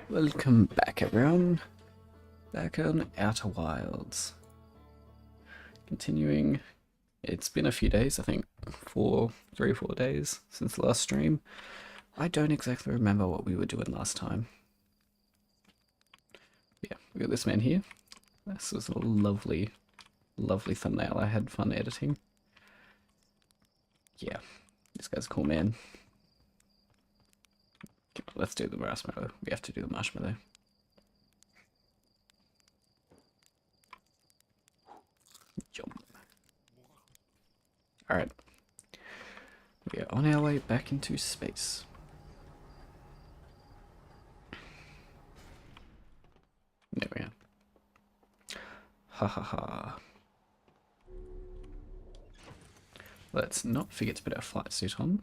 Welcome back, everyone. Back on Outer Wilds. Continuing. It's been a few days, I think 3 or 4 days since the last stream. I don't exactly remember what we were doing last time. Yeah, we got this man here. This was a lovely, lovely thumbnail. I had fun editing. Yeah, this guy's a cool man. Let's do the marshmallow. We have to do the marshmallow. Alright. We are on our way back into space. There we are. Ha ha ha. Let's not forget to put our flight suit on.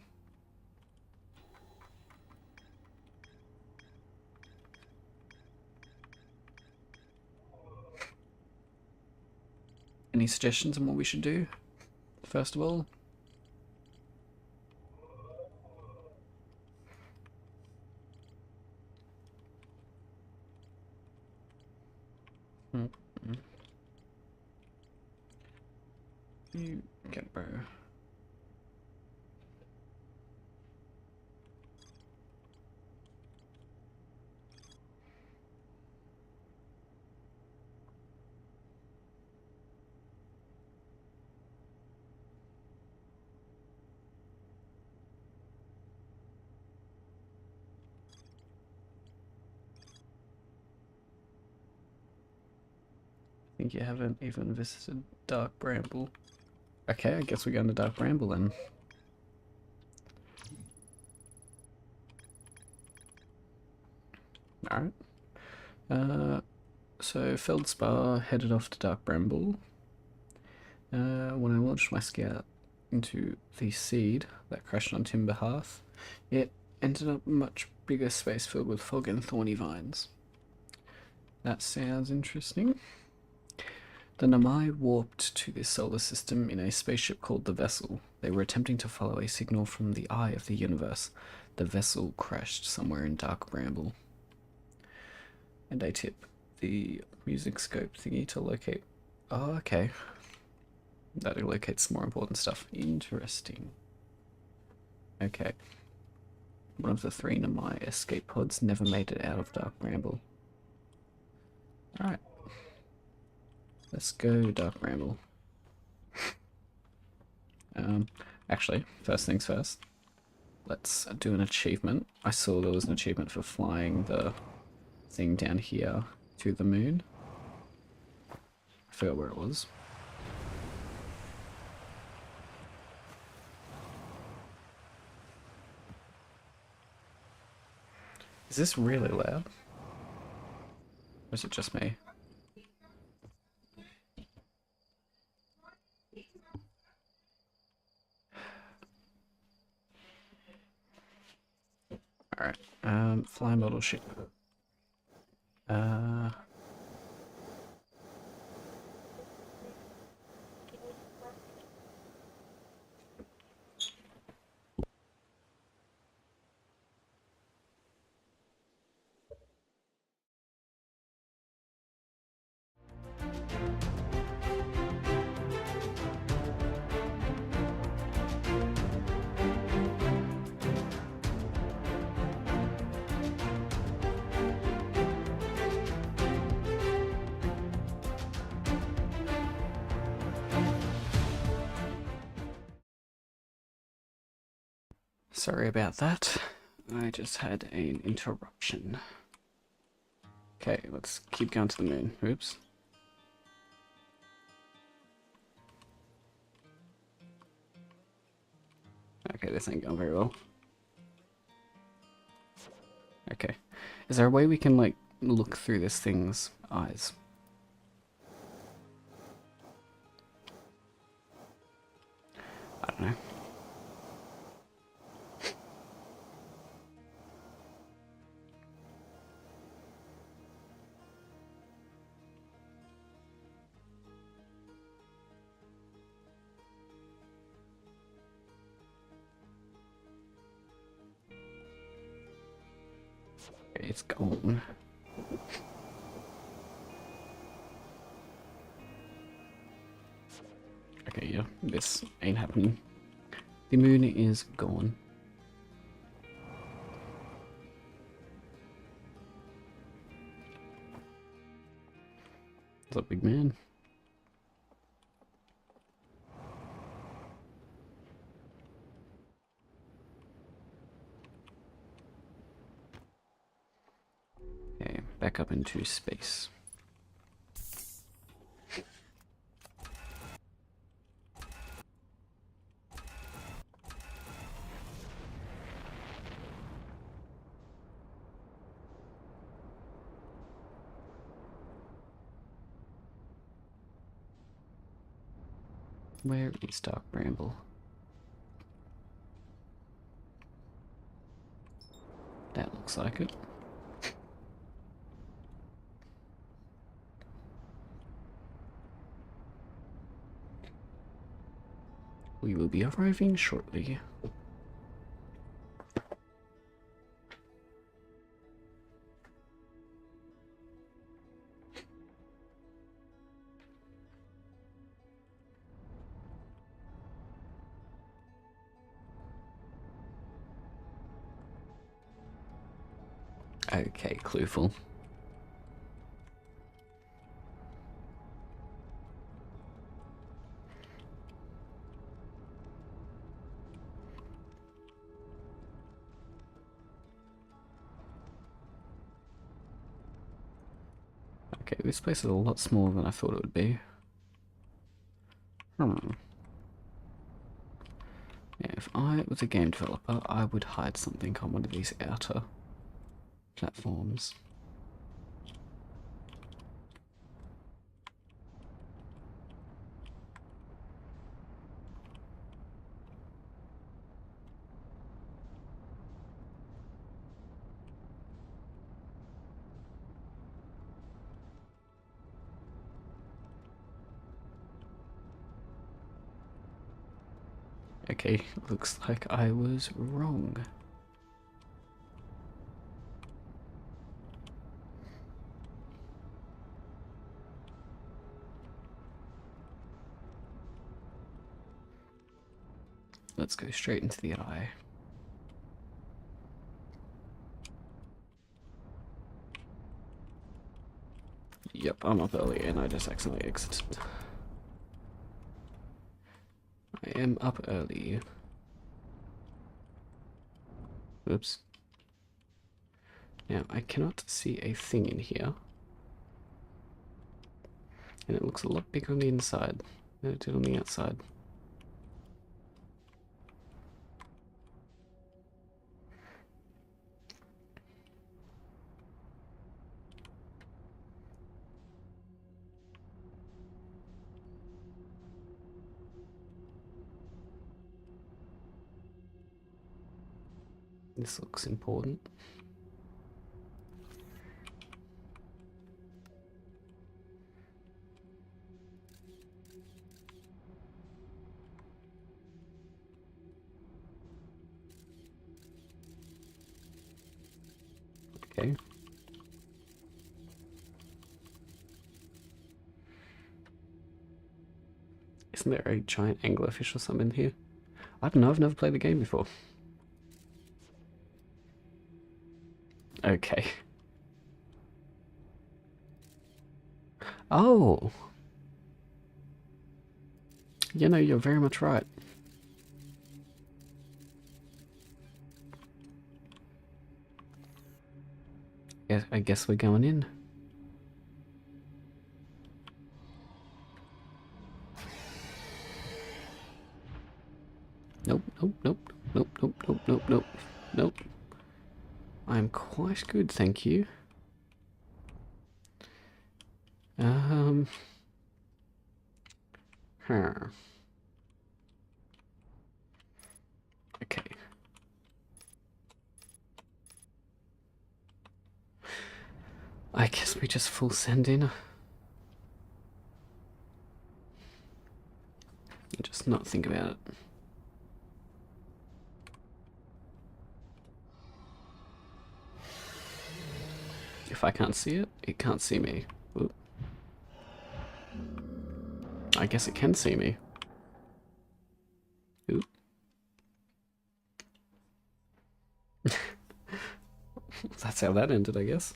Any suggestions on what we should do, first of all? You get bro. I think you haven't even visited Dark Bramble. Okay, I guess we're going to Dark Bramble then. Alright. So Feldspar headed off to Dark Bramble. When I launched my scout into the seed that crashed on Timber Hearth, it ended up much bigger space filled with fog and thorny vines. That sounds interesting. The Namai warped to this solar system in a spaceship called the Vessel. They were attempting to follow a signal from the eye of the universe. The vessel crashed somewhere in Dark Bramble. And a tip, the music scope thingy to locate... Oh, okay. That locates more important stuff. Interesting. Okay. One of the 3 Namai escape pods never made it out of Dark Bramble. Alright. Let's go Dark Bramble. Actually, first things first. Let's do an achievement. I saw there was an achievement for flying the thing down here to the moon. I forgot where it was. Is this really loud? Or is it just me? Alright, fly model ship. Sorry about that. I just had an interruption. Okay, let's keep going to the moon. Oops. Okay, this ain't going very well. Okay. Is there a way we can, like, look through this thing's eyes? I don't know. It's gone. Okay, yeah, this ain't happening. The moon is gone. What's up, big man? Okay, back up into space. Where is Dark Bramble? That looks like it. We will be arriving shortly. Okay, Kloofel. Okay, this place is a lot smaller than I thought it would be. Yeah, if I was a game developer, I would hide something on one of these outer platforms. Okay, looks like I was wrong. Let's go straight into the eye. Yep, I'm up early and I just accidentally exited. I am up early. Oops. Now, I cannot see a thing in here. And it looks a lot bigger on the inside than it did on the outside. This looks important. Okay. Isn't there a giant anglerfish or something in here? I don't know, I've never played the game before. Okay. Oh! You know, you're very much right. Yeah, I guess we're going in. Nope, nope, nope, nope, nope, nope, nope, nope, nope. I'm quite good, thank you. Huh. Okay. I guess we just full send in. Just not think about it. If I can't see it, it can't see me. Oop. I guess it can see me. Oop. That's how that ended, I guess.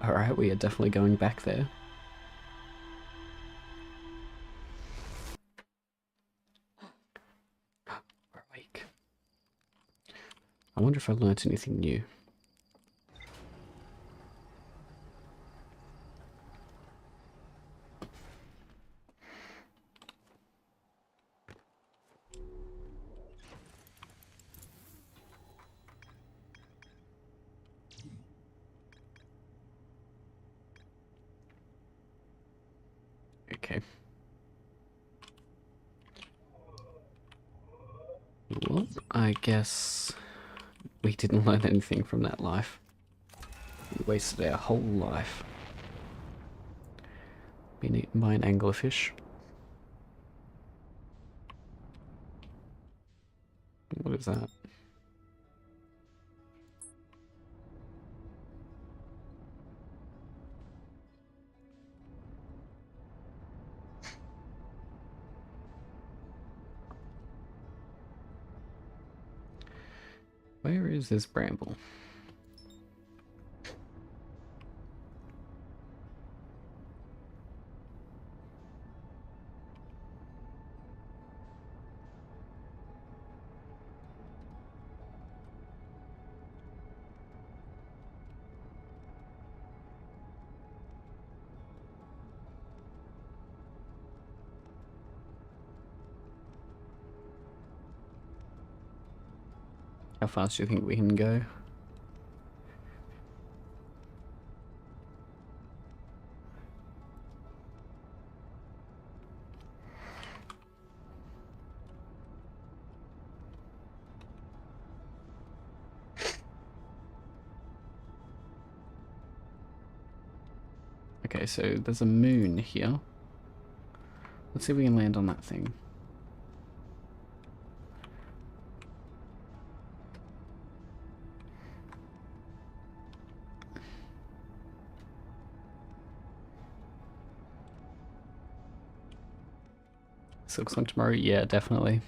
Alright, we are definitely going back there. We're awake. I wonder if I learnt anything new. Okay. Well, I guess we didn't learn anything from that life. We wasted our whole life being eaten by an anglerfish. What is that? Where is this bramble? How fast do you think we can go? Okay, so there's a moon here. Let's see if we can land on that thing. Silk Song tomorrow? Yeah, definitely.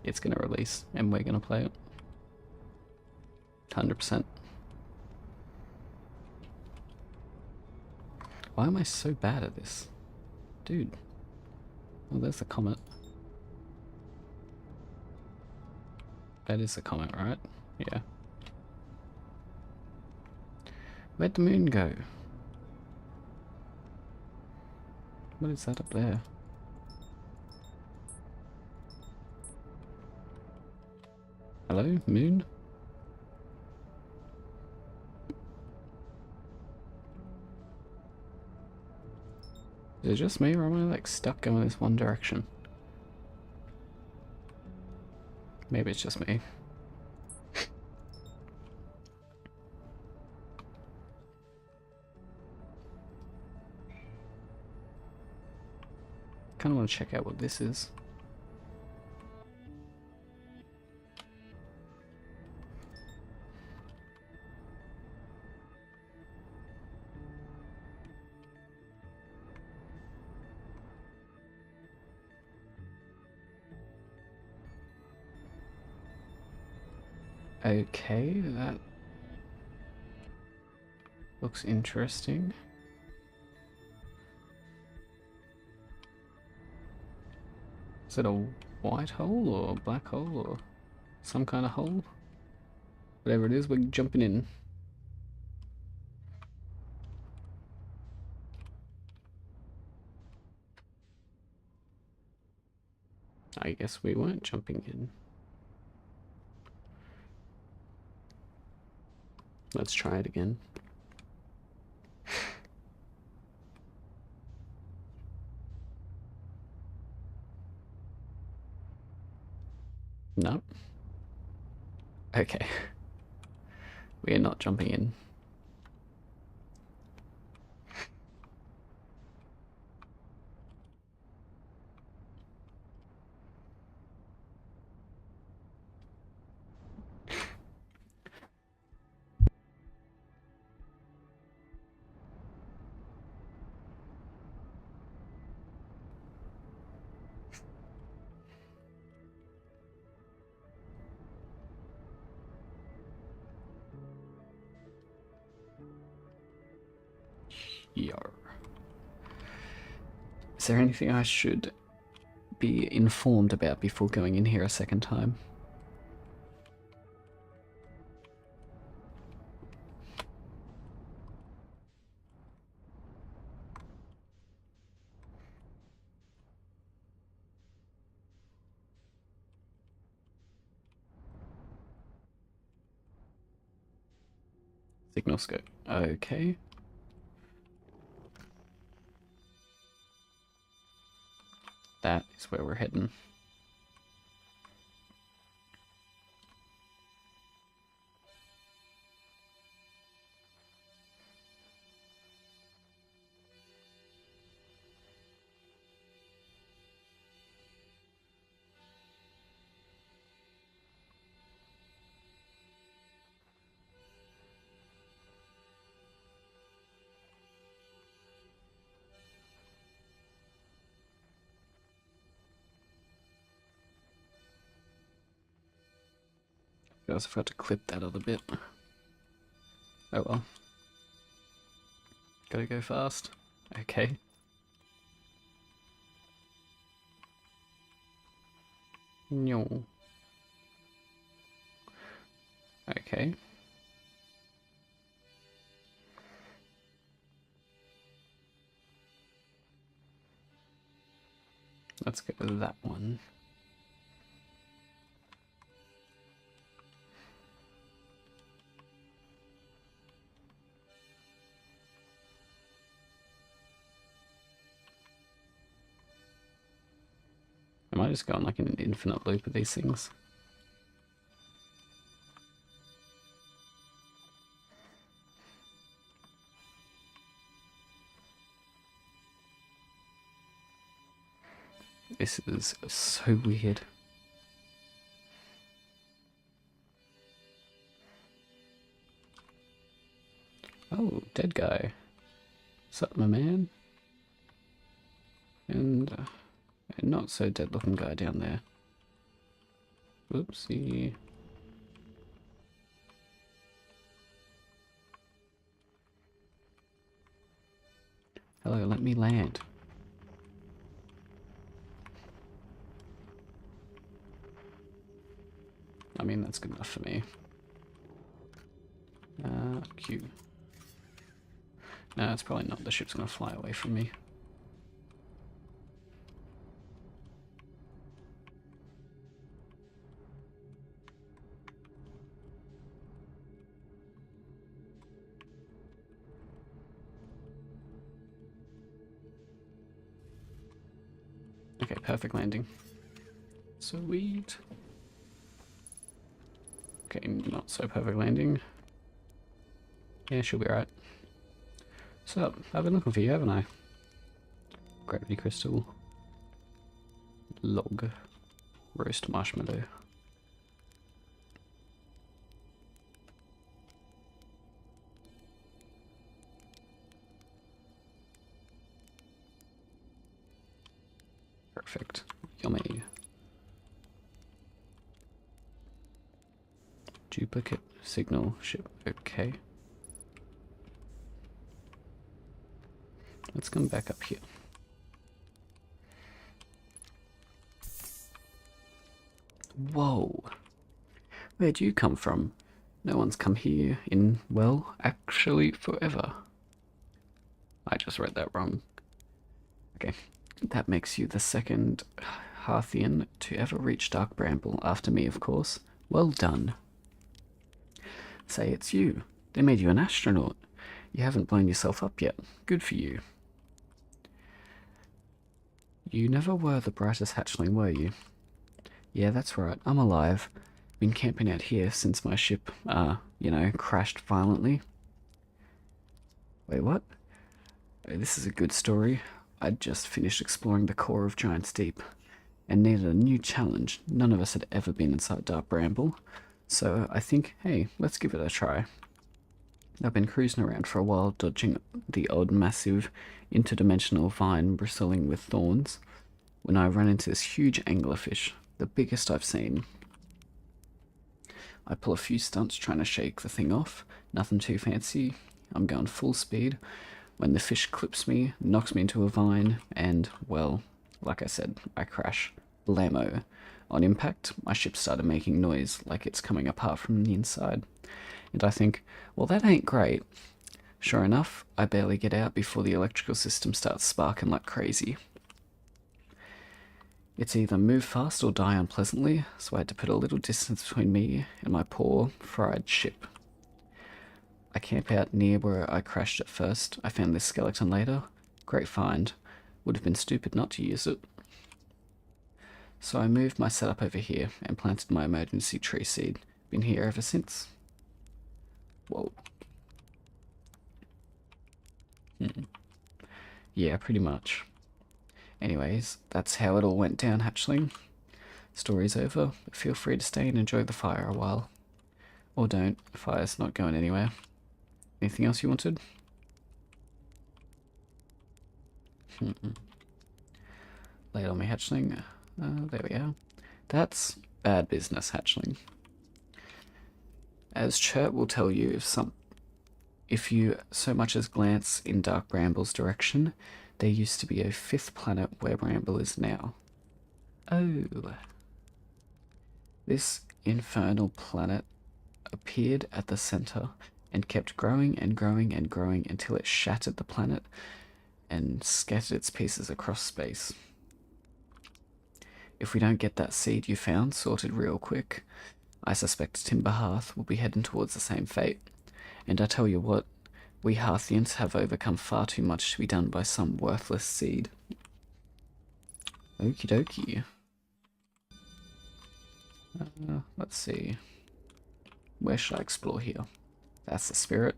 It's gonna release, and we're gonna play it. 100%. Why am I so bad at this? Dude. Oh, there's the comet. That is the comet, right? Yeah. Where'd the moon go? What is that up there? Hello, moon? Is it just me, or am I like stuck going this one direction? Maybe it's just me. Kinda wanna check out what this is. Okay, that looks interesting. Is it a white hole or a black hole or some kind of hole? Whatever it is, we're jumping in. I guess we weren't jumping in. Let's try it again. No. Okay. We are not jumping in. Yar. Is there anything I should be informed about before going in here a second time? Signal scope. Okay. That is where we're heading. I also forgot to clip that other bit. Oh well. Gotta go fast. Okay. No. Okay. Let's go with that one. Am I just going like an infinite loop of these things? This is so weird. Oh, dead guy. Sup, my man? And a not so dead looking guy down there. Whoopsie. Hello, let me land. I mean, that's good enough for me. Q. No, it's probably not. The ship's gonna fly away from me. Okay, perfect landing. Sweet. Okay, not so perfect landing. Yeah, she'll be alright. So, I've been looking for you, haven't I? Gravity crystal. Log. Roast marshmallow. Perfect. Yummy. Duplicate signal ship. Okay. Let's come back up here. Whoa. Where'd you come from? No one's come here in, well, actually forever. I just read that wrong. Okay. That makes you the second Harthian to ever reach Dark Bramble, after me, of course. Well done. Say it's you. They made you an astronaut. You haven't blown yourself up yet. Good for you. You never were the brightest hatchling, were you? Yeah, that's right. I'm alive. Been camping out here since my ship, crashed violently. Wait, what? This is a good story. I'd just finished exploring the core of Giant's Deep and needed a new challenge. None of us had ever been inside Dark Bramble, so I think, hey, let's give it a try. I've been cruising around for a while, dodging the odd massive interdimensional vine bristling with thorns, when I run into this huge anglerfish, the biggest I've seen. I pull a few stunts trying to shake the thing off, nothing too fancy. I'm going full speed, when the fish clips me, knocks me into a vine, and, well, like I said, I crash. Blammo. On impact, my ship started making noise like it's coming apart from the inside. And I think, well, that ain't great. Sure enough, I barely get out before the electrical system starts sparking like crazy. It's either move fast or die unpleasantly, so I had to put a little distance between me and my poor, fried ship. I camp out near where I crashed at first. I found this skeleton later. Great find. Would have been stupid not to use it. So I moved my setup over here and planted my emergency tree seed. Been here ever since. Whoa. Yeah, pretty much. Anyways, that's how it all went down, hatchling. Story's over, but feel free to stay and enjoy the fire a while. Or don't, the fire's not going anywhere. Anything else you wanted? Lay it on me, hatchling. There we are. That's bad business, hatchling. As Chert will tell you, if you so much as glance in Dark Bramble's direction, there used to be a 5th planet where Bramble is now. Oh. This infernal planet appeared at the center and kept growing and growing and growing until it shattered the planet and scattered its pieces across space. If we don't get that seed you found sorted real quick, I suspect Timber Hearth will be heading towards the same fate. And I tell you what, we Hearthians have overcome far too much to be done by some worthless seed. Okie dokie. Let's see. Where should I explore here? That's the spirit.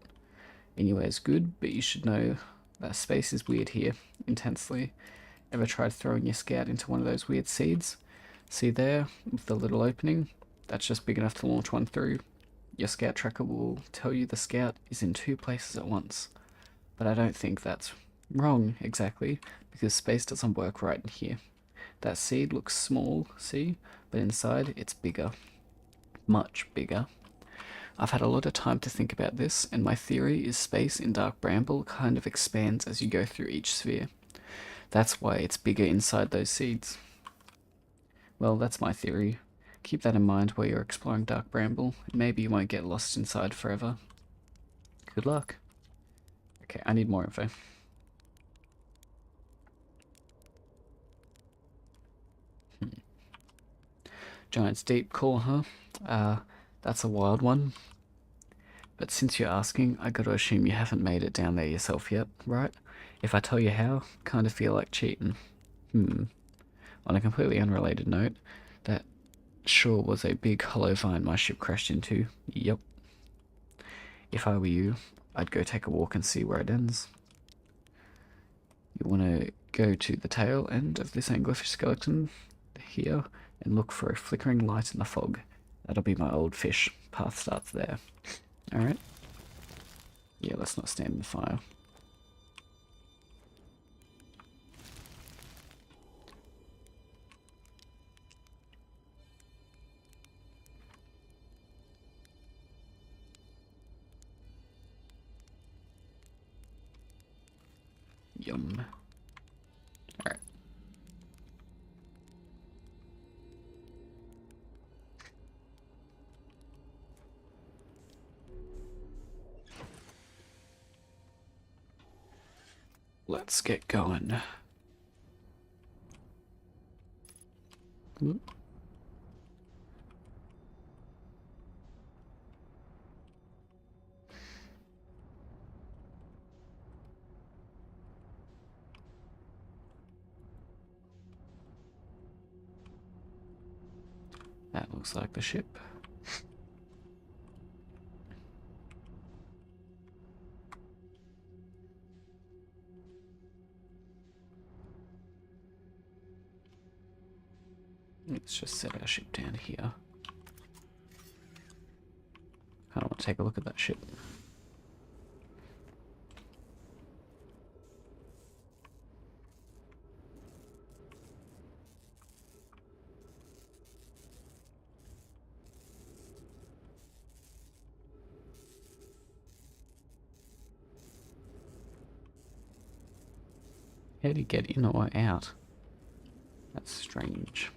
Anywhere's good, but you should know that space is weird here, intensely. Ever tried throwing your scout into one of those weird seeds? See there, with the little opening? That's just big enough to launch one through. Your scout tracker will tell you the scout is in 2 places at once. But I don't think that's wrong, exactly, because space doesn't work right in here. That seed looks small, see? But inside, it's bigger. Much bigger. I've had a lot of time to think about this, and my theory is space in Dark Bramble kind of expands as you go through each sphere. That's why it's bigger inside those seeds. Well, that's my theory. Keep that in mind while you're exploring Dark Bramble, and maybe you won't get lost inside forever. Good luck. Okay, I need more info. Giant's Deep, cool, huh? That's a wild one. But since you're asking, I gotta assume you haven't made it down there yourself yet, right? If I tell you how, kinda feel like cheating. On a completely unrelated note, that sure was a big hollow vine my ship crashed into. Yep. If I were you, I'd go take a walk and see where it ends. You want to go to the tail end of this anglerfish skeleton here and look for a flickering light in the fog. That'll be my old fish. Path starts there. Alright. Yeah, let's not stand in the fire. Yum. Alright. Let's get going. Oop. That looks like the ship. Let's just set our ship down here. I want to take a look at that ship. How do you get in or out? That's strange.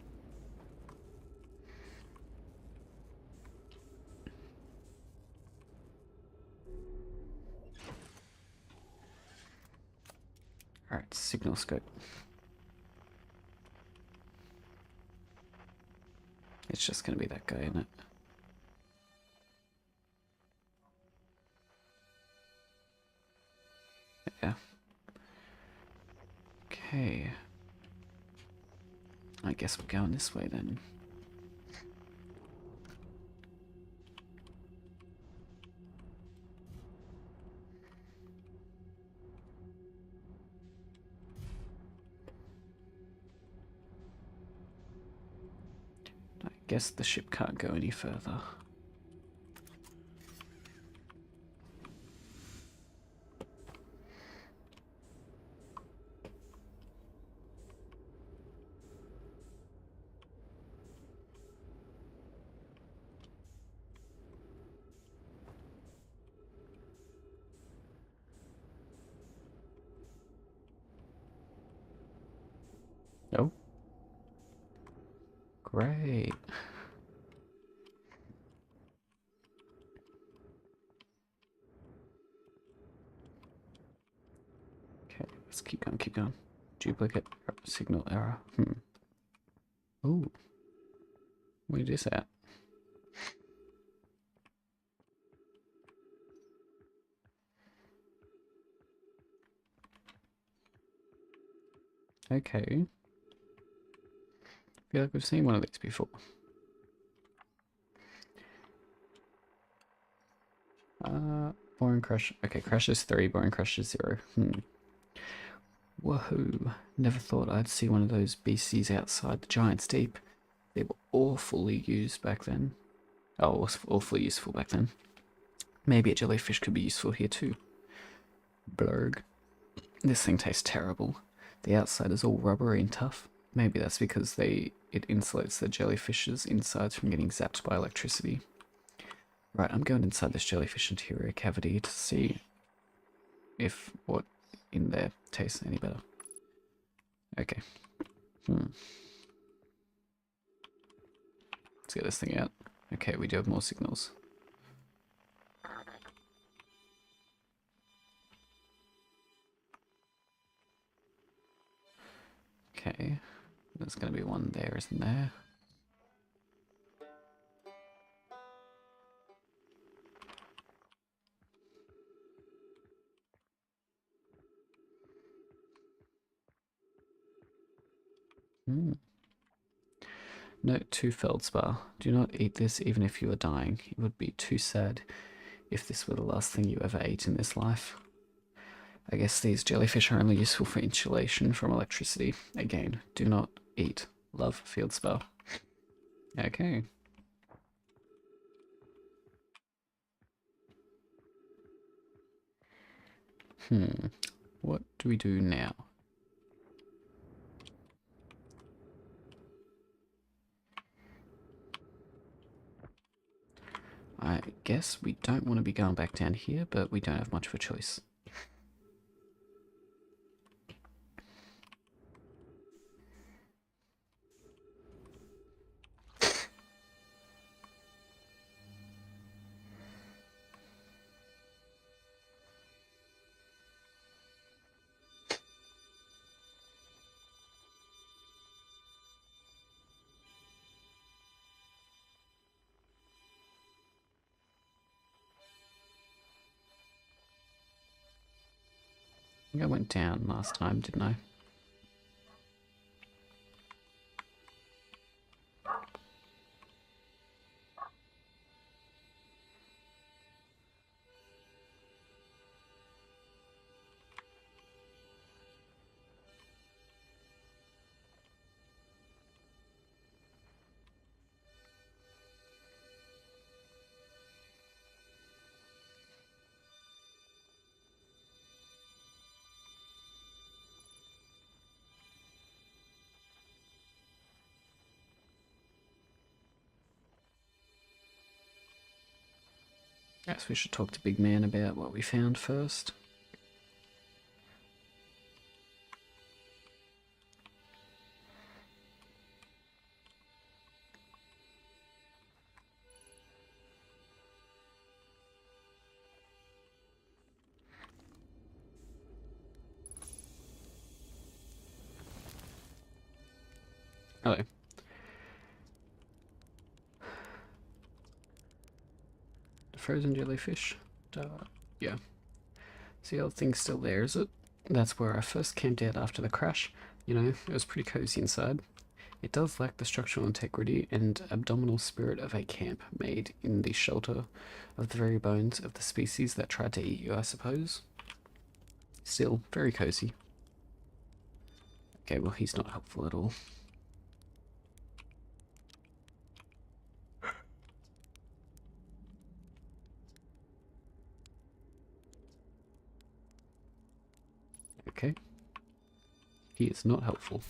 Alright, signal scope. It's just going to be that guy, isn't it? Yeah. Okay. I guess we're going this way then. I guess the ship can't go any further. Oh. Great. Okay, let's keep going, keep going. Duplicate signal error. Ooh. Where's this at? Okay. I feel like we've seen one of these before. Boring crash. Okay, crash is 3, boring crash is 0. Woohoo. Never thought I'd see one of those beasties outside the Giant's Deep. They were awfully used back then. Oh, awfully useful back then. Maybe a jellyfish could be useful here too. Blurg. This thing tastes terrible. The outside is all rubbery and tough. Maybe that's because it insulates the jellyfish's insides from getting zapped by electricity. Right, I'm going inside this jellyfish interior cavity to see if what in there tastes any better. Okay. Let's get this thing out. Okay, we do have more signals. Okay, there's going to be one there, isn't there? Note to Feldspar. Do not eat this even if you are dying. It would be too sad if this were the last thing you ever ate in this life. I guess these jellyfish are only useful for insulation from electricity. Again, do not eat. Love, Feldspar. Okay. What do we do now? I guess we don't want to be going back down here, but we don't have much of a choice. I think I went down last time, didn't I? Guess we should talk to Big Man about what we found first. Hello. The frozen jellyfish. Yeah. See, the old thing's still there, is it? That's where I first camped out after the crash. You know, it was pretty cozy inside. It does lack the structural integrity and abdominal spirit of a camp made in the shelter of the very bones of the species that tried to eat you, I suppose. Still, very cozy. Okay, well, he's not helpful at all. Okay. He is not helpful.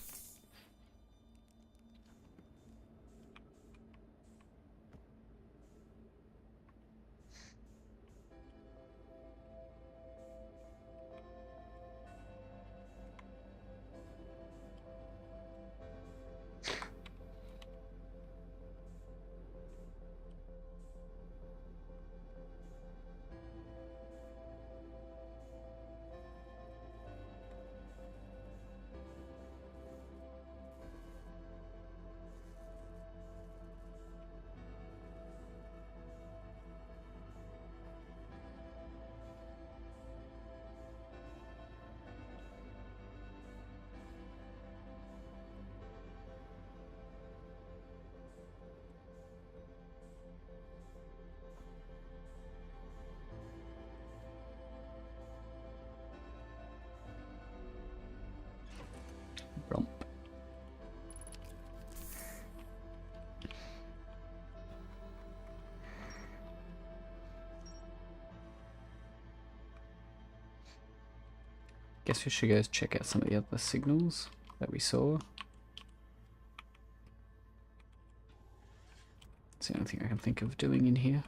Romp. Guess we should go check out some of the other signals that we saw. It's the only thing I can think of doing in here.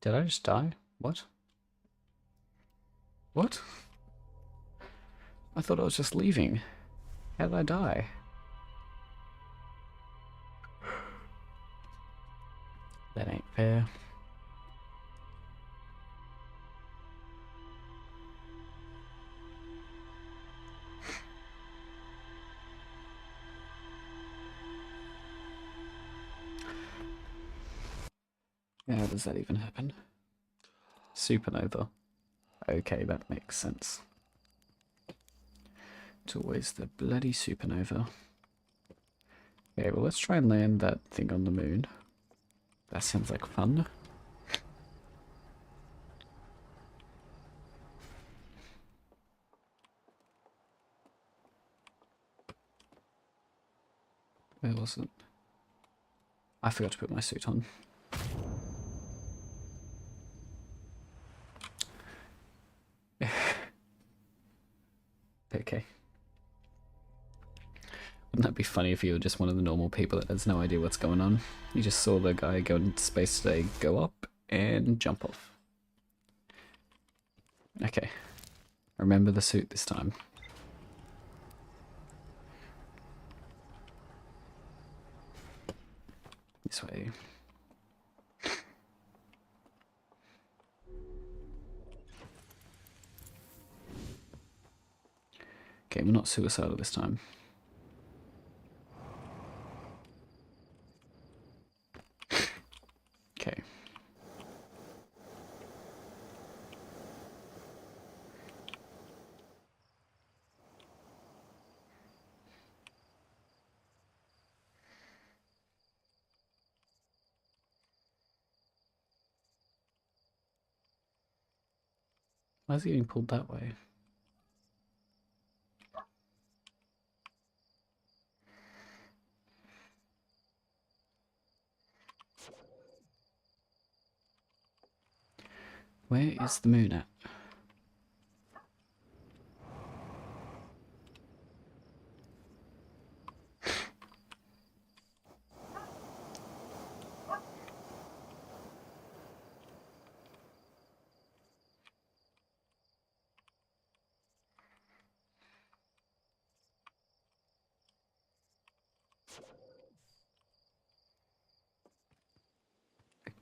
Did I just die? What? What? I thought I was just leaving. How did I die? That ain't fair. How does that even happen? Supernova. Okay, that makes sense. It's always the bloody supernova. Okay, well, let's try and land that thing on the moon. That sounds like fun. Where was it? I forgot to put my suit on. Okay. Wouldn't that be funny if you were just one of the normal people that has no idea what's going on? You just saw the guy go into space today, go up, and jump off. Okay. Remember the suit this time. This way. Okay, we're not suicidal this time. Okay. Why is he getting pulled that way? Where is the moon at?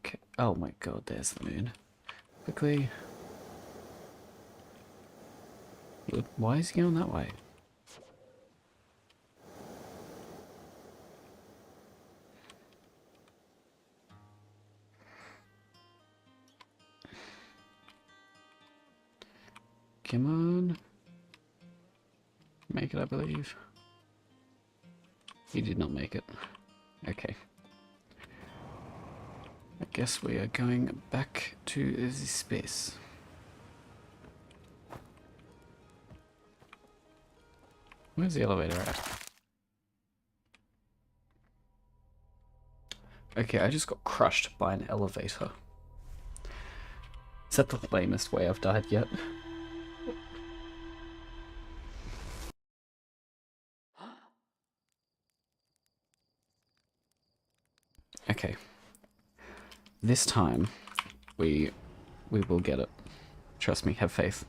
Okay. Oh my god, there's the moon. Quickly. Why is he going that way? Come on. Make it, I believe. He did not make it. Okay. I guess we are going back to the space. Where's the elevator at? Okay, I just got crushed by an elevator. Is that the lamest way I've died yet? Okay. This time, we will get it. Trust me, have faith.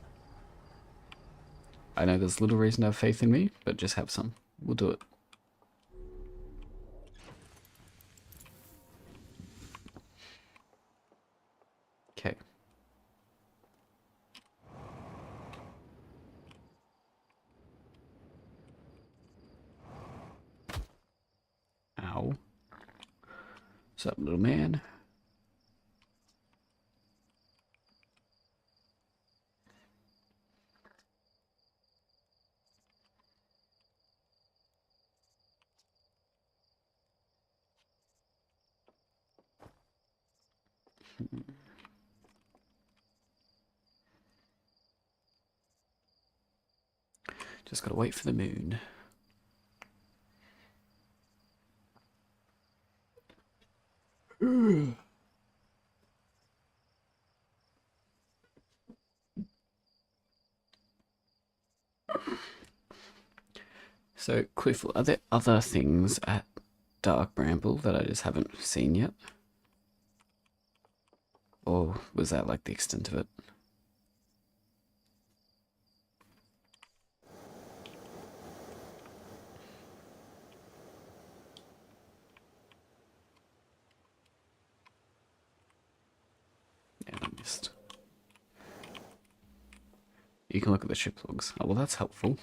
I know there's little reason to have faith in me, but just have some. We'll do it. Okay. Ow. What's up, little man? Just gotta wait for the moon. So, Kloofel, are there other things at Dark Bramble that I just haven't seen yet? Or was that like the extent of it? Yeah, I missed. You can look at the ship logs. Oh, well, that's helpful.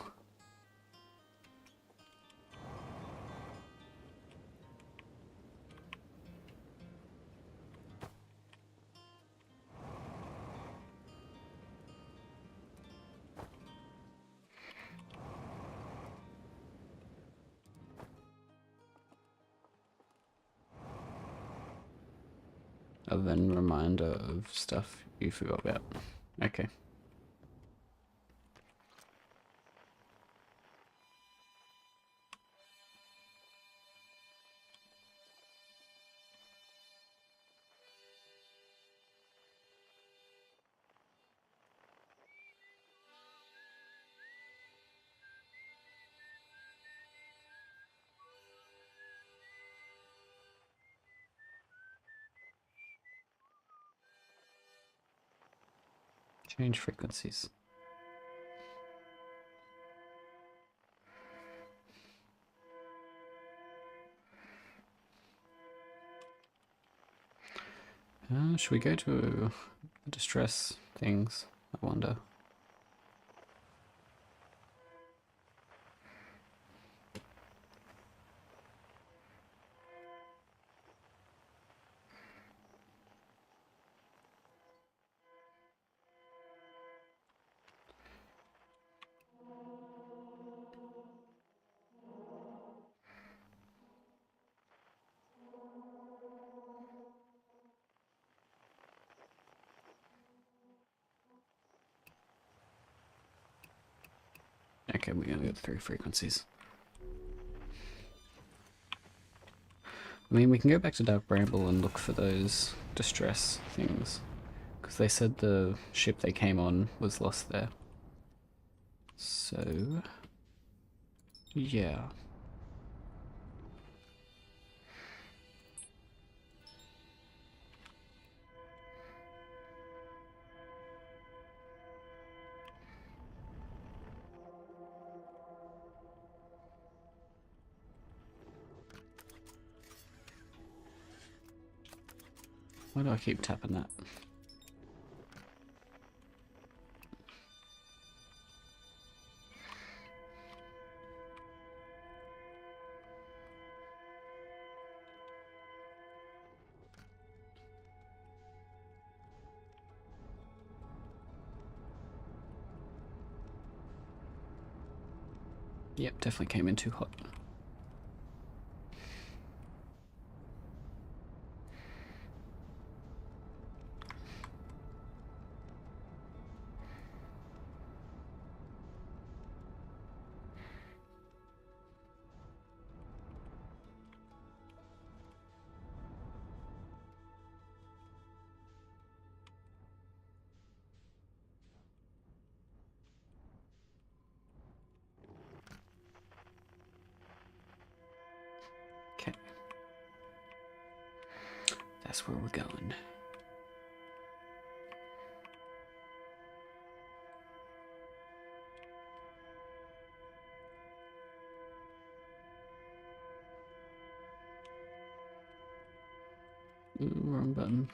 Other than reminder of stuff you forgot about. Okay. Change frequencies. Should we go to distress things? I wonder. Okay, we're gonna go 3 frequencies. I mean, we can go back to Dark Bramble and look for those distress things. Because they said the ship they came on was lost there. So... yeah. Why do I keep tapping that? Yep, definitely came in too hot. Okay. That's where we're going. Ooh, wrong button.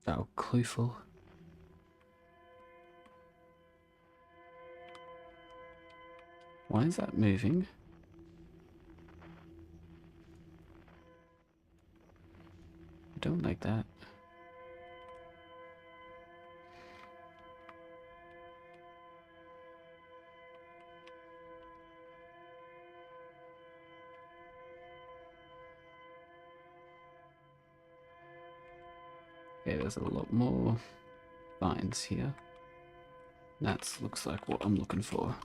Oh, Kloofel. Why is that moving? I don't like that. Okay, there's a lot more vines here. That looks like what I'm looking for.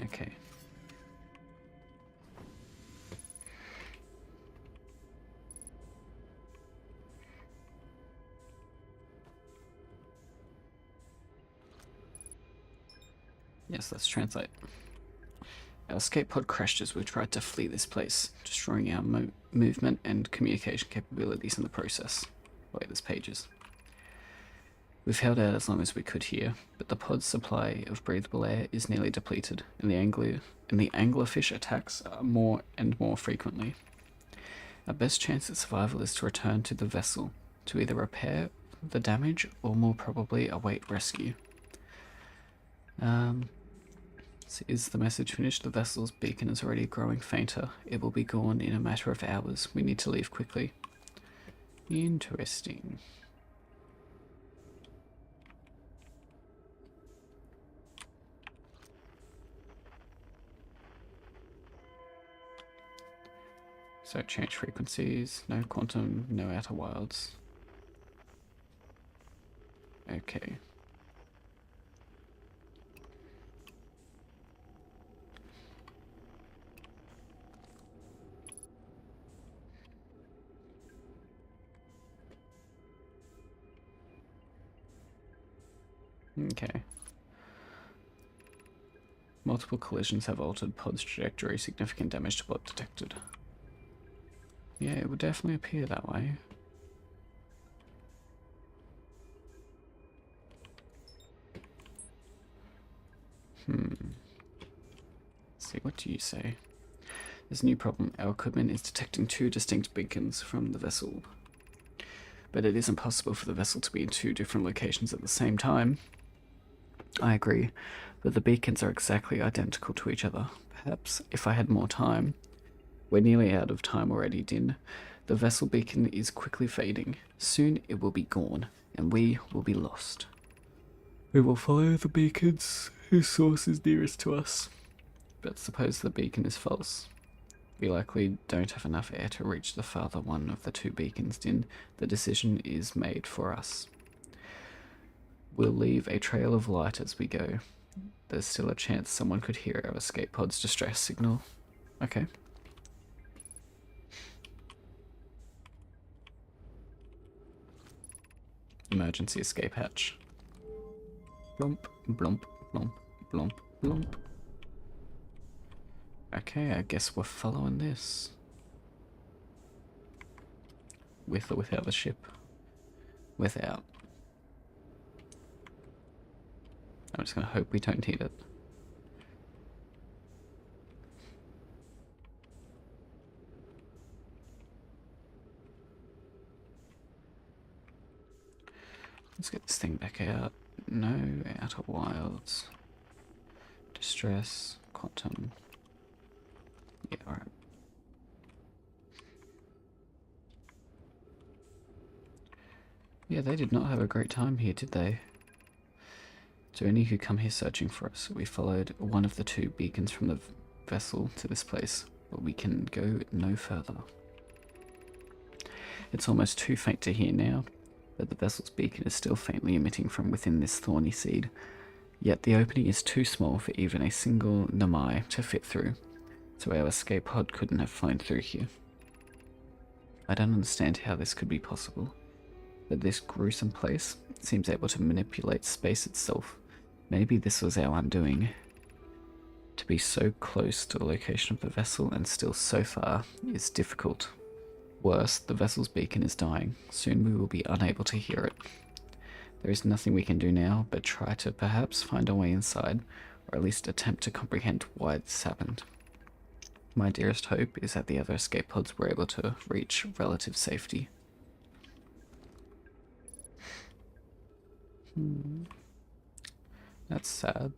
Okay. Yes, let's translate. Our escape pod crashed as we tried to flee this place, destroying our movement and communication capabilities in the process. Wait, there's pages. We've held out as long as we could here, but the pod's supply of breathable air is nearly depleted, and the anglerfish attacks are more and more frequently. Our best chance at survival is to return to the vessel, to either repair the damage or more probably await rescue. Is the message finished? The vessel's beacon is already growing fainter. It will be gone in a matter of hours. We need to leave quickly. Interesting. So change frequencies, no quantum, no outer wilds. Okay. Okay. Multiple collisions have altered pod's trajectory. Significant damage to pod detected. Yeah, it would definitely appear that way. Let's see, what do you say? There's a new problem. Our equipment is detecting two distinct beacons from the vessel. But it isn't possible for the vessel to be in two different locations at the same time. I agree, but the beacons are exactly identical to each other. Perhaps if I had more time. We're nearly out of time already, Din. The vessel beacon is quickly fading. Soon it will be gone, and we will be lost. We will follow the beacons whose source is nearest to us. But suppose the beacon is false. We likely don't have enough air to reach the farther one of the two beacons, Din. The decision is made for us. We'll leave a trail of light as we go. There's still a chance someone could hear our escape pod's distress signal. Okay. Emergency escape hatch. Blump, blump, blump, blump, blump. Okay, I guess we're following this. With or without the ship? Without. I'm just gonna hope we don't need it. Let's get this thing back out. No, outer wilds. Distress, quantum. Yeah, alright. Yeah, they did not have a great time here, did they? To any who come here searching for us, we followed one of the two beacons from the vessel to this place, but we can go no further. It's almost too faint to hear now, but the vessel's beacon is still faintly emitting from within this thorny seed. Yet the opening is too small for even a single Namai to fit through, so our escape pod couldn't have flown through here. I don't understand how this could be possible, but this gruesome place seems able to manipulate space itself. Maybe this was our undoing. To be so close to the location of the vessel and still so far is difficult. Worse, the vessel's beacon is dying. Soon we will be unable to hear it. There is nothing we can do now but try to perhaps find a way inside, or at least attempt to comprehend why this happened. My dearest hope is that the other escape pods were able to reach relative safety. That's sad.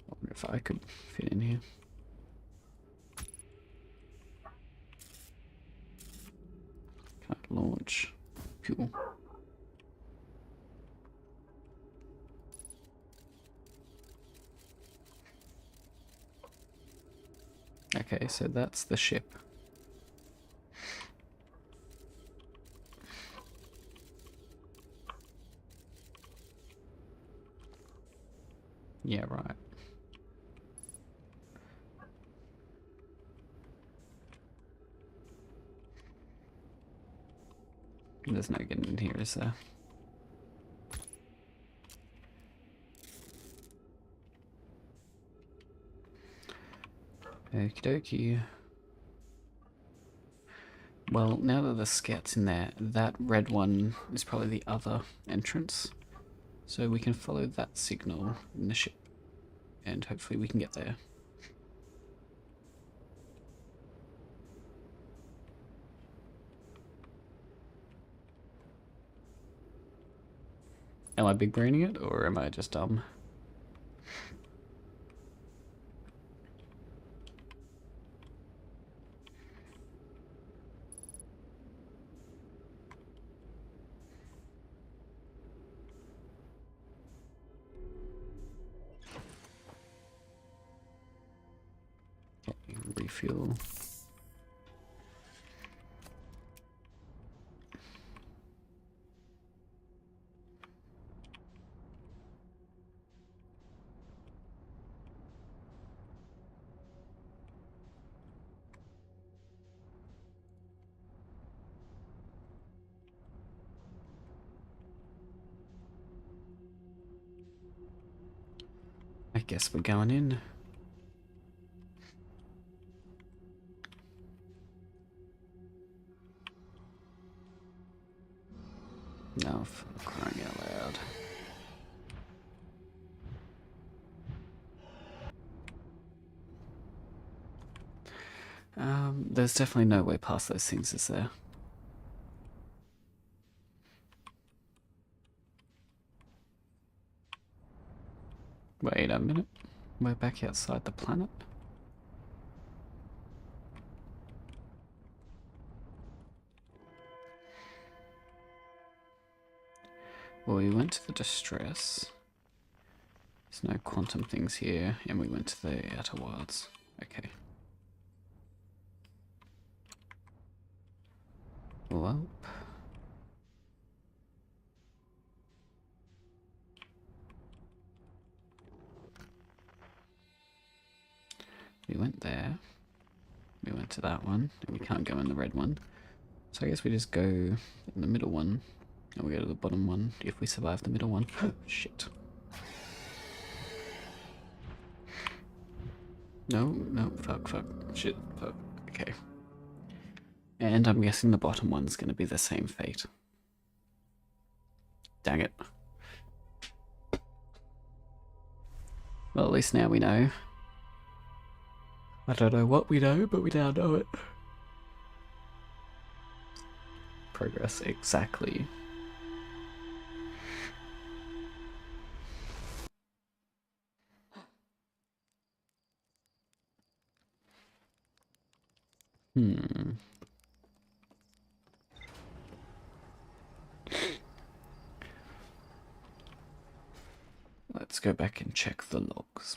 I wonder if I could fit in here. Can't launch. Cool. Okay, so that's the ship. Yeah, right. There's no getting in here, is there? Okie dokie. Well, now that the scout's in there, that red one is probably the other entrance. So we can follow that signal in the ship, and hopefully we can get there. Am I big braining it, or am I just dumb? Okay, refuel. I guess we're going in. No, for crying out loud. There's definitely no way past those things, is there? Wait a minute. We're back outside the planet? Well, we went to the distress. There's no quantum things here, and we went to the outer wilds. Okay. Well. We went there. We went to that one, and we can't go in the red one. So I guess we just go in the middle one, and we go to the bottom one if we survive the middle one. Oh, shit. No, no, fuck, shit, fuck, okay. And I'm guessing the bottom one's gonna be the same fate. Dang it. Well, at least now we know. I don't know what we know, but we now know it. Progress, exactly. Let's go back and check the logs.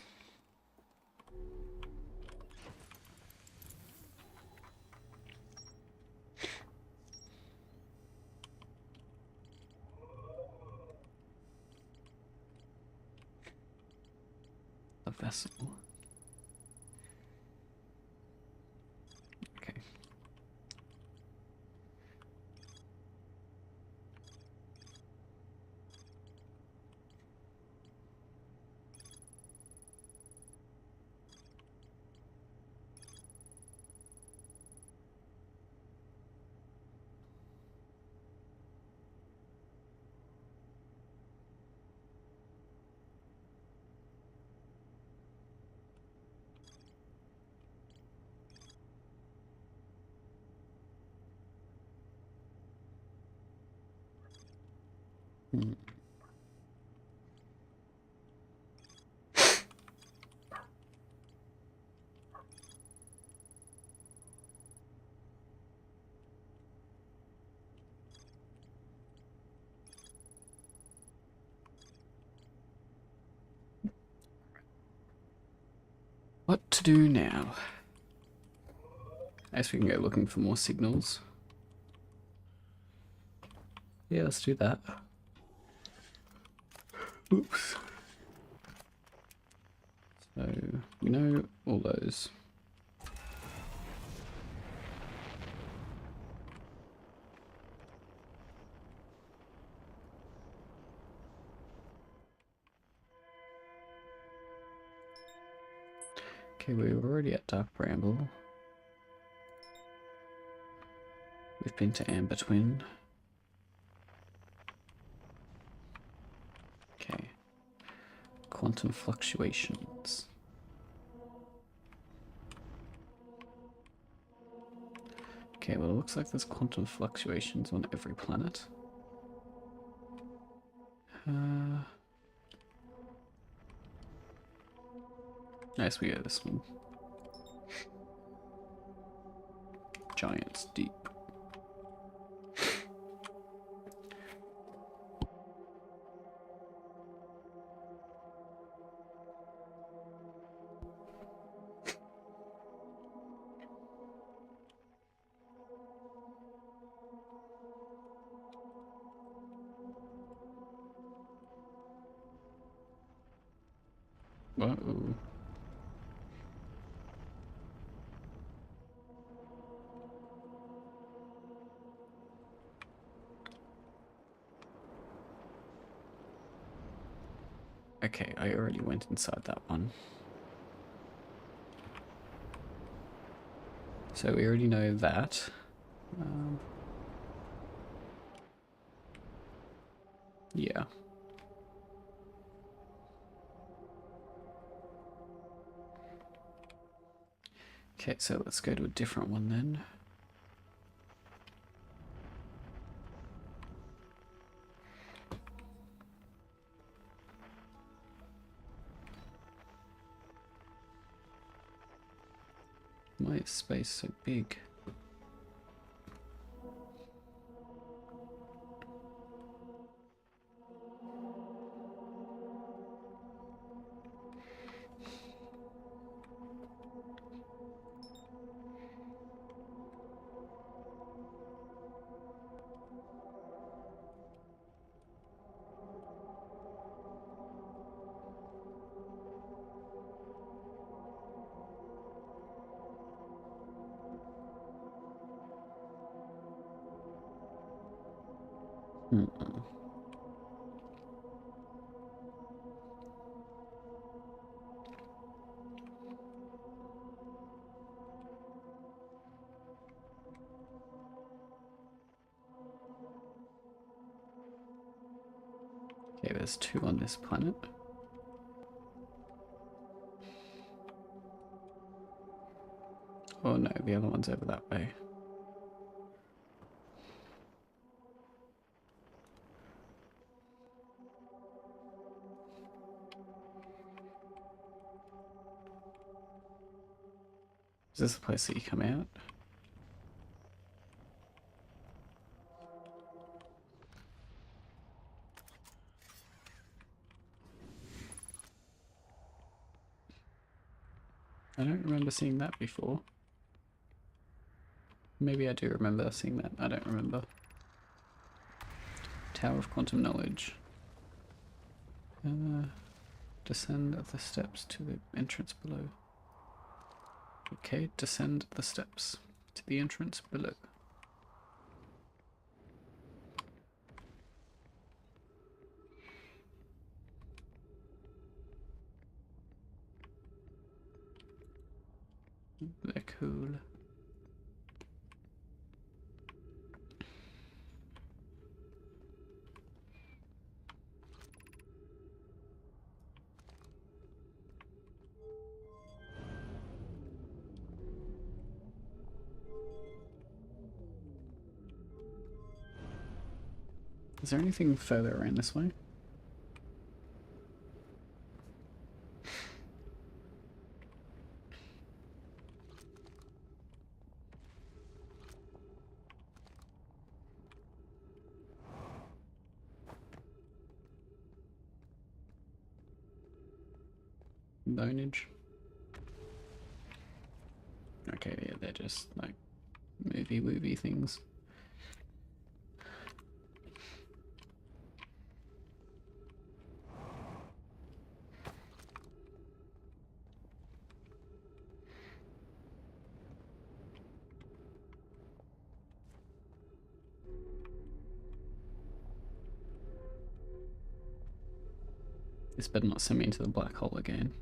The vessel. Okay. What to do now? I guess we can go looking for more signals. Yeah, let's do that. Oops. So, we know all those. Okay, we were already at Dark Bramble. We've been to Amber Twin. Okay. Quantum fluctuations. Okay, well it looks like there's quantum fluctuations on every planet. Nice, we go this one. Giants Deep. Whoa. Okay, I already went inside that one. So we already know that. Yeah. Okay, so let's go to a different one then. Why is space so big? Mm-mm. Okay, there's 2 on this planet. Oh no, the other one's over that way. Is this the place that you come out? I don't remember seeing that before. Maybe I do remember seeing that. I don't remember. Tower of Quantum Knowledge. Descend the steps to the entrance below. Okay, descend the steps to the entrance below. They're cool. Is there anything further around this way? Bonage. Okay, yeah, they're just like movie things. This better not send me into the black hole again.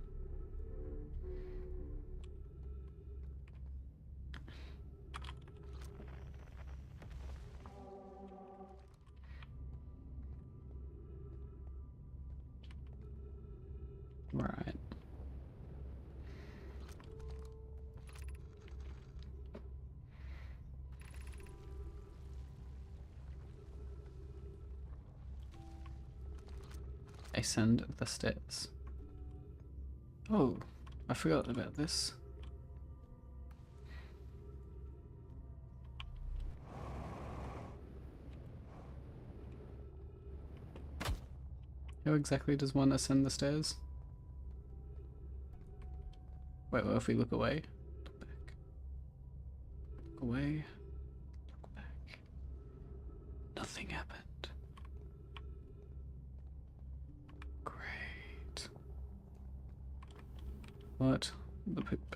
Right. Ascend the stairs. Oh, I forgot about this. How exactly does one ascend the stairs? Wait, well, if we look away, look back, look away, look back, nothing happened. Great. What the poop?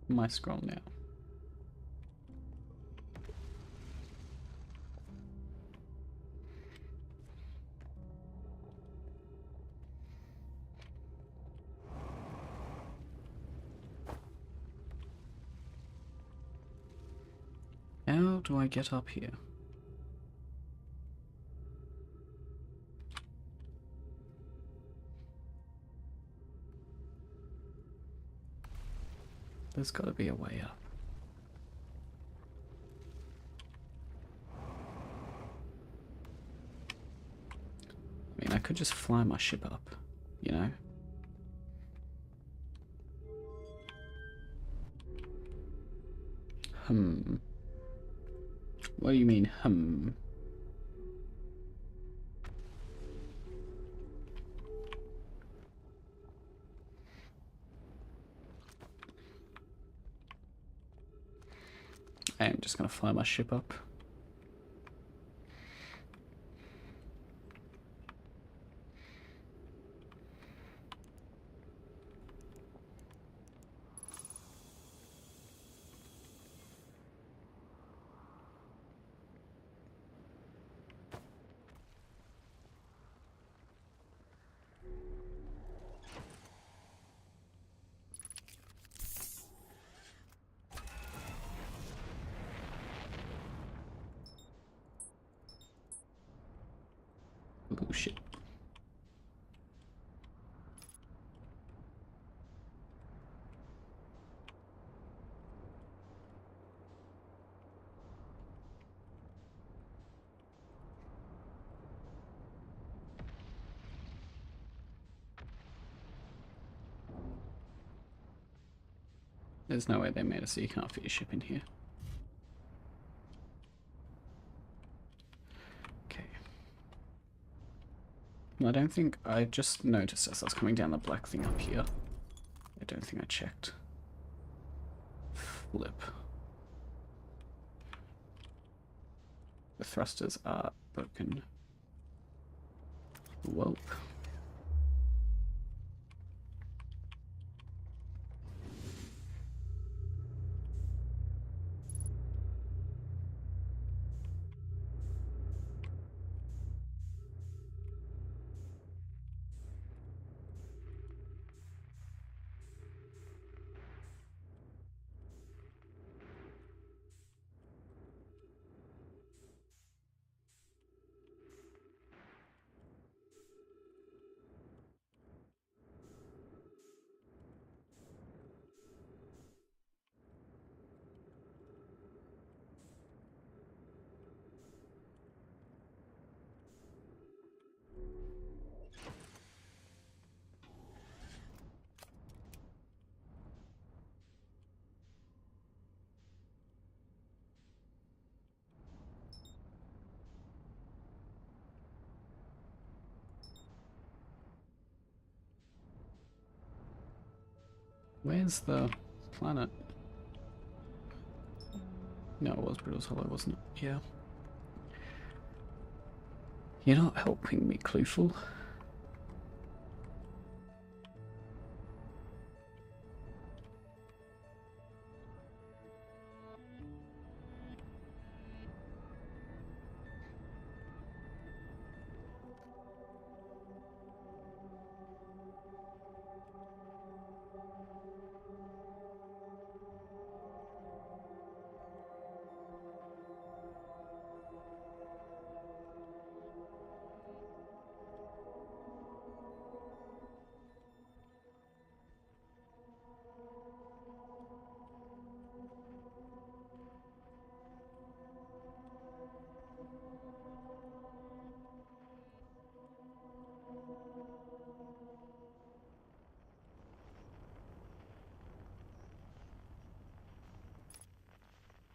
My scroll now. How do I get up here? There's got to be a way up. I mean, I could just fly my ship up, you know? What do you mean, I am just going to fly my ship up. Oh shit. There's no way they made it so you can't fit your ship in here. Okay. Well, I don't think I just noticed as I was coming down the black thing up here. I don't think I checked. Flip. The thrusters are broken. Whoa. Where's the planet? No, it was Brittle's Hollow, wasn't it? Yeah. You're not helping me, Kloofel.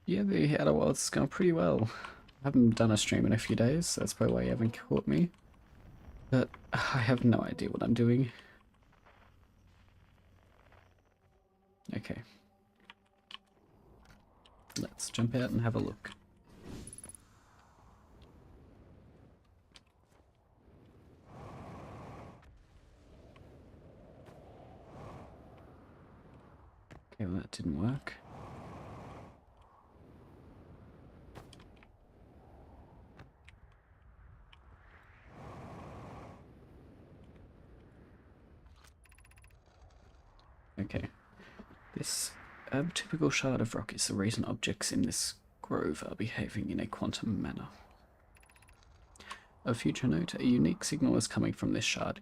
Yeah, the Outer Worlds is going pretty well. I haven't done a stream in a few days, so that's probably why you haven't caught me. But I have no idea what I'm doing. Okay. Let's jump out and have a look. Okay, well that didn't work. Okay. This typical shard of rock is the reason objects in this grove are behaving in a quantum manner. Of future note, a unique signal is coming from this shard.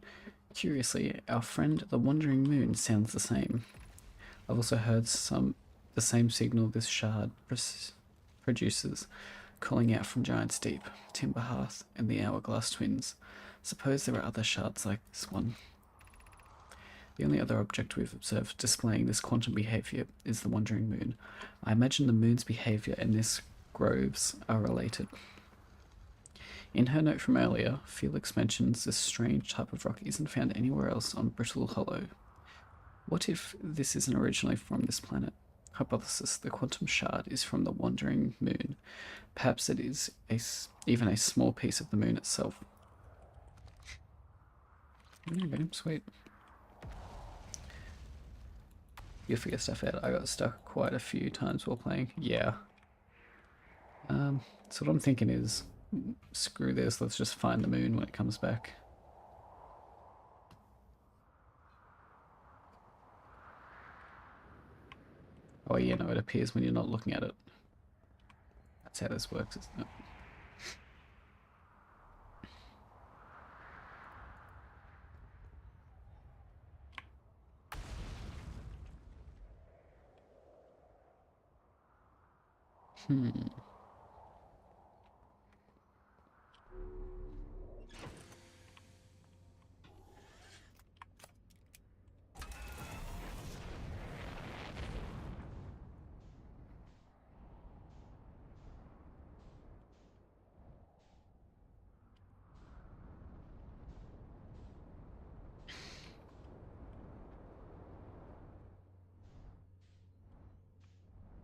Curiously, our friend the Wandering Moon sounds the same. I've also heard the same signal this shard produces, calling out from Giant's Deep, Timber Hearth, and the Hourglass Twins. Suppose there are other shards like this one. The only other object we've observed displaying this quantum behaviour is the Wandering Moon. I imagine the moon's behaviour and this groves are related. In her note from earlier, Felix mentions this strange type of rock isn't found anywhere else on Brittle Hollow. What if this isn't originally from this planet? Hypothesis: the quantum shard is from the wandering moon. Perhaps it is even a small piece of the moon itself. Okay, sweet. You figure stuff out. I got stuck quite a few times while playing. Yeah. So what I'm thinking is, screw this, let's just find the moon when it comes back. Oh yeah, no, it appears when you're not looking at it. That's how this works, isn't it?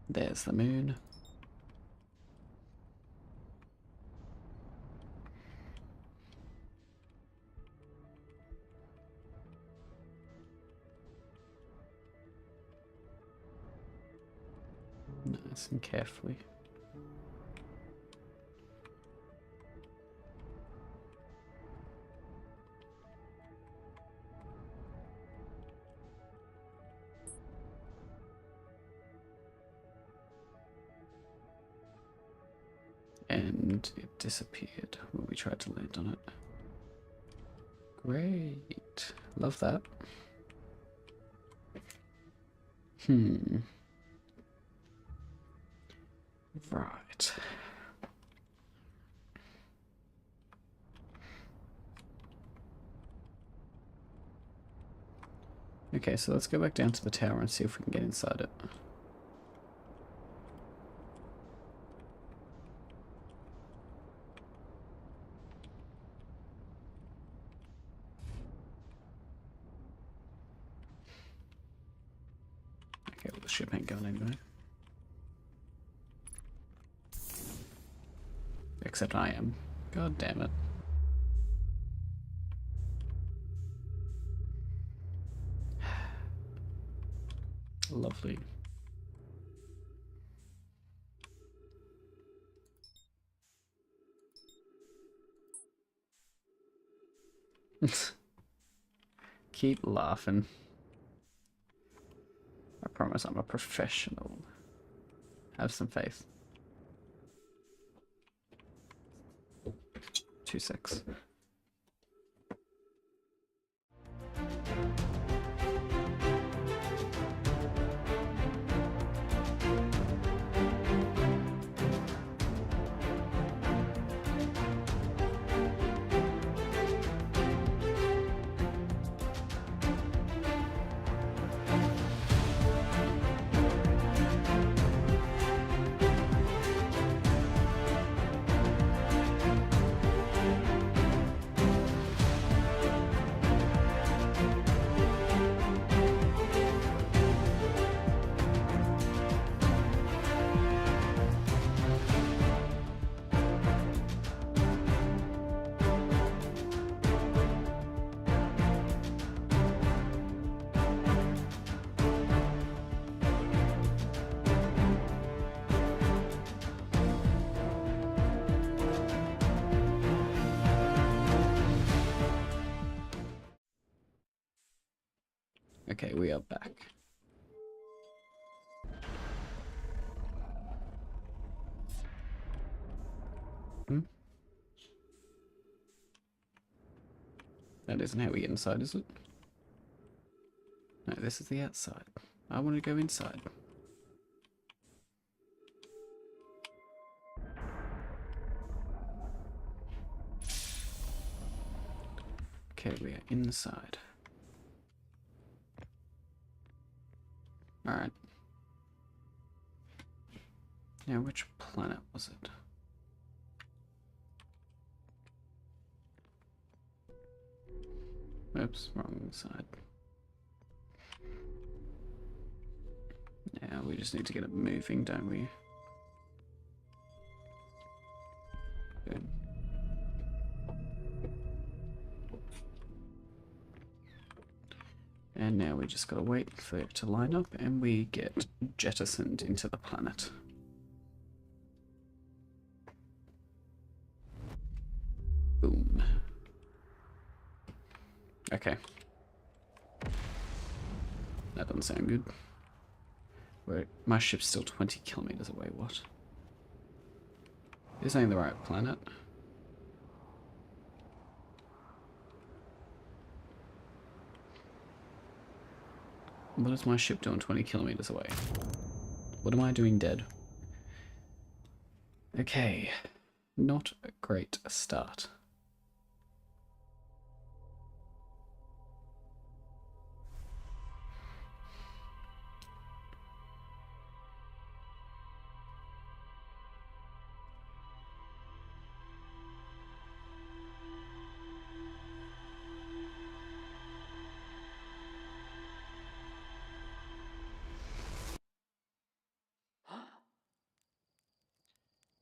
There's the moon. Nice and carefully. And it disappeared when we tried to land on it. Great. Love that. Right. Okay, so let's go back down to the tower and see if we can get inside it. Okay, well the ship ain't going anywhere. Except I am. God damn it. Lovely. Keep laughing. I promise I'm a professional. Have some faith. 2-6. Okay, we are back. That isn't how we get inside, is it? No, this is the outside. I want to go inside. Okay, we are inside. Alright. Now, which planet was it? Oops, wrong side. Now we just need to get it moving, don't we? Good. And now we just gotta wait for it to line up and we get jettisoned into the planet. Boom. Okay. That doesn't sound good. Wait, my ship's still 20 kilometers away, what? This ain't the right planet. What is my ship doing 20 kilometers away? What am I doing dead? Okay. Not a great start.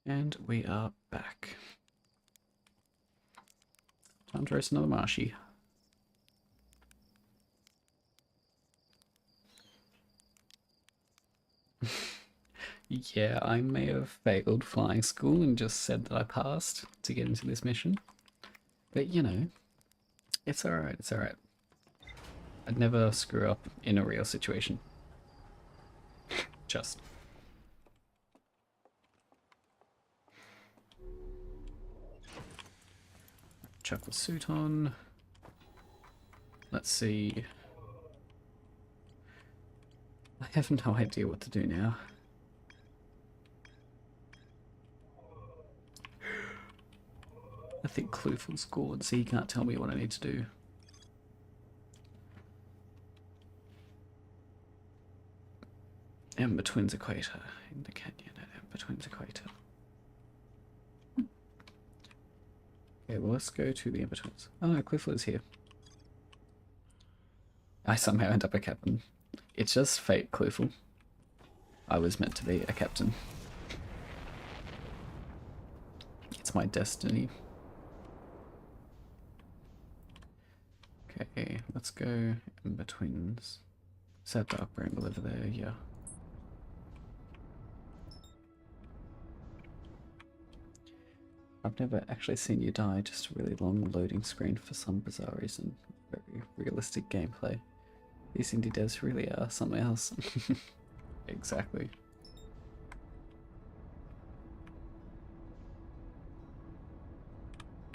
And we are back. Time to race another marshy. Yeah, I may have failed flying school and just said that I passed to get into this mission. But you know, it's alright, it's alright. I'd never screw up in a real situation. Just. Chuck the suit on. Let's see. I have no idea what to do now. I think Kloofel's gone, so he can't tell me what I need to do. Ember Twins Equator. In the canyon at Ember Twins Equator. Okay, well let's go to the Ember Twins. Oh no, Kloofel is here. I somehow end up a captain. It's just fate, Kloofel. I was meant to be a captain. It's my destiny. Okay, let's go Ember Twins. Is that Dark Bramble over there? Yeah. I've never actually seen you die, just a really long loading screen for some bizarre reason. Very realistic gameplay. These indie devs really are something else. Exactly.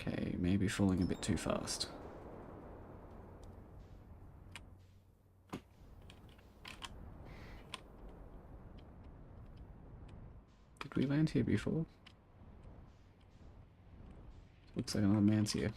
Okay, maybe falling a bit too fast. Did we land here before? Looks like another man's here.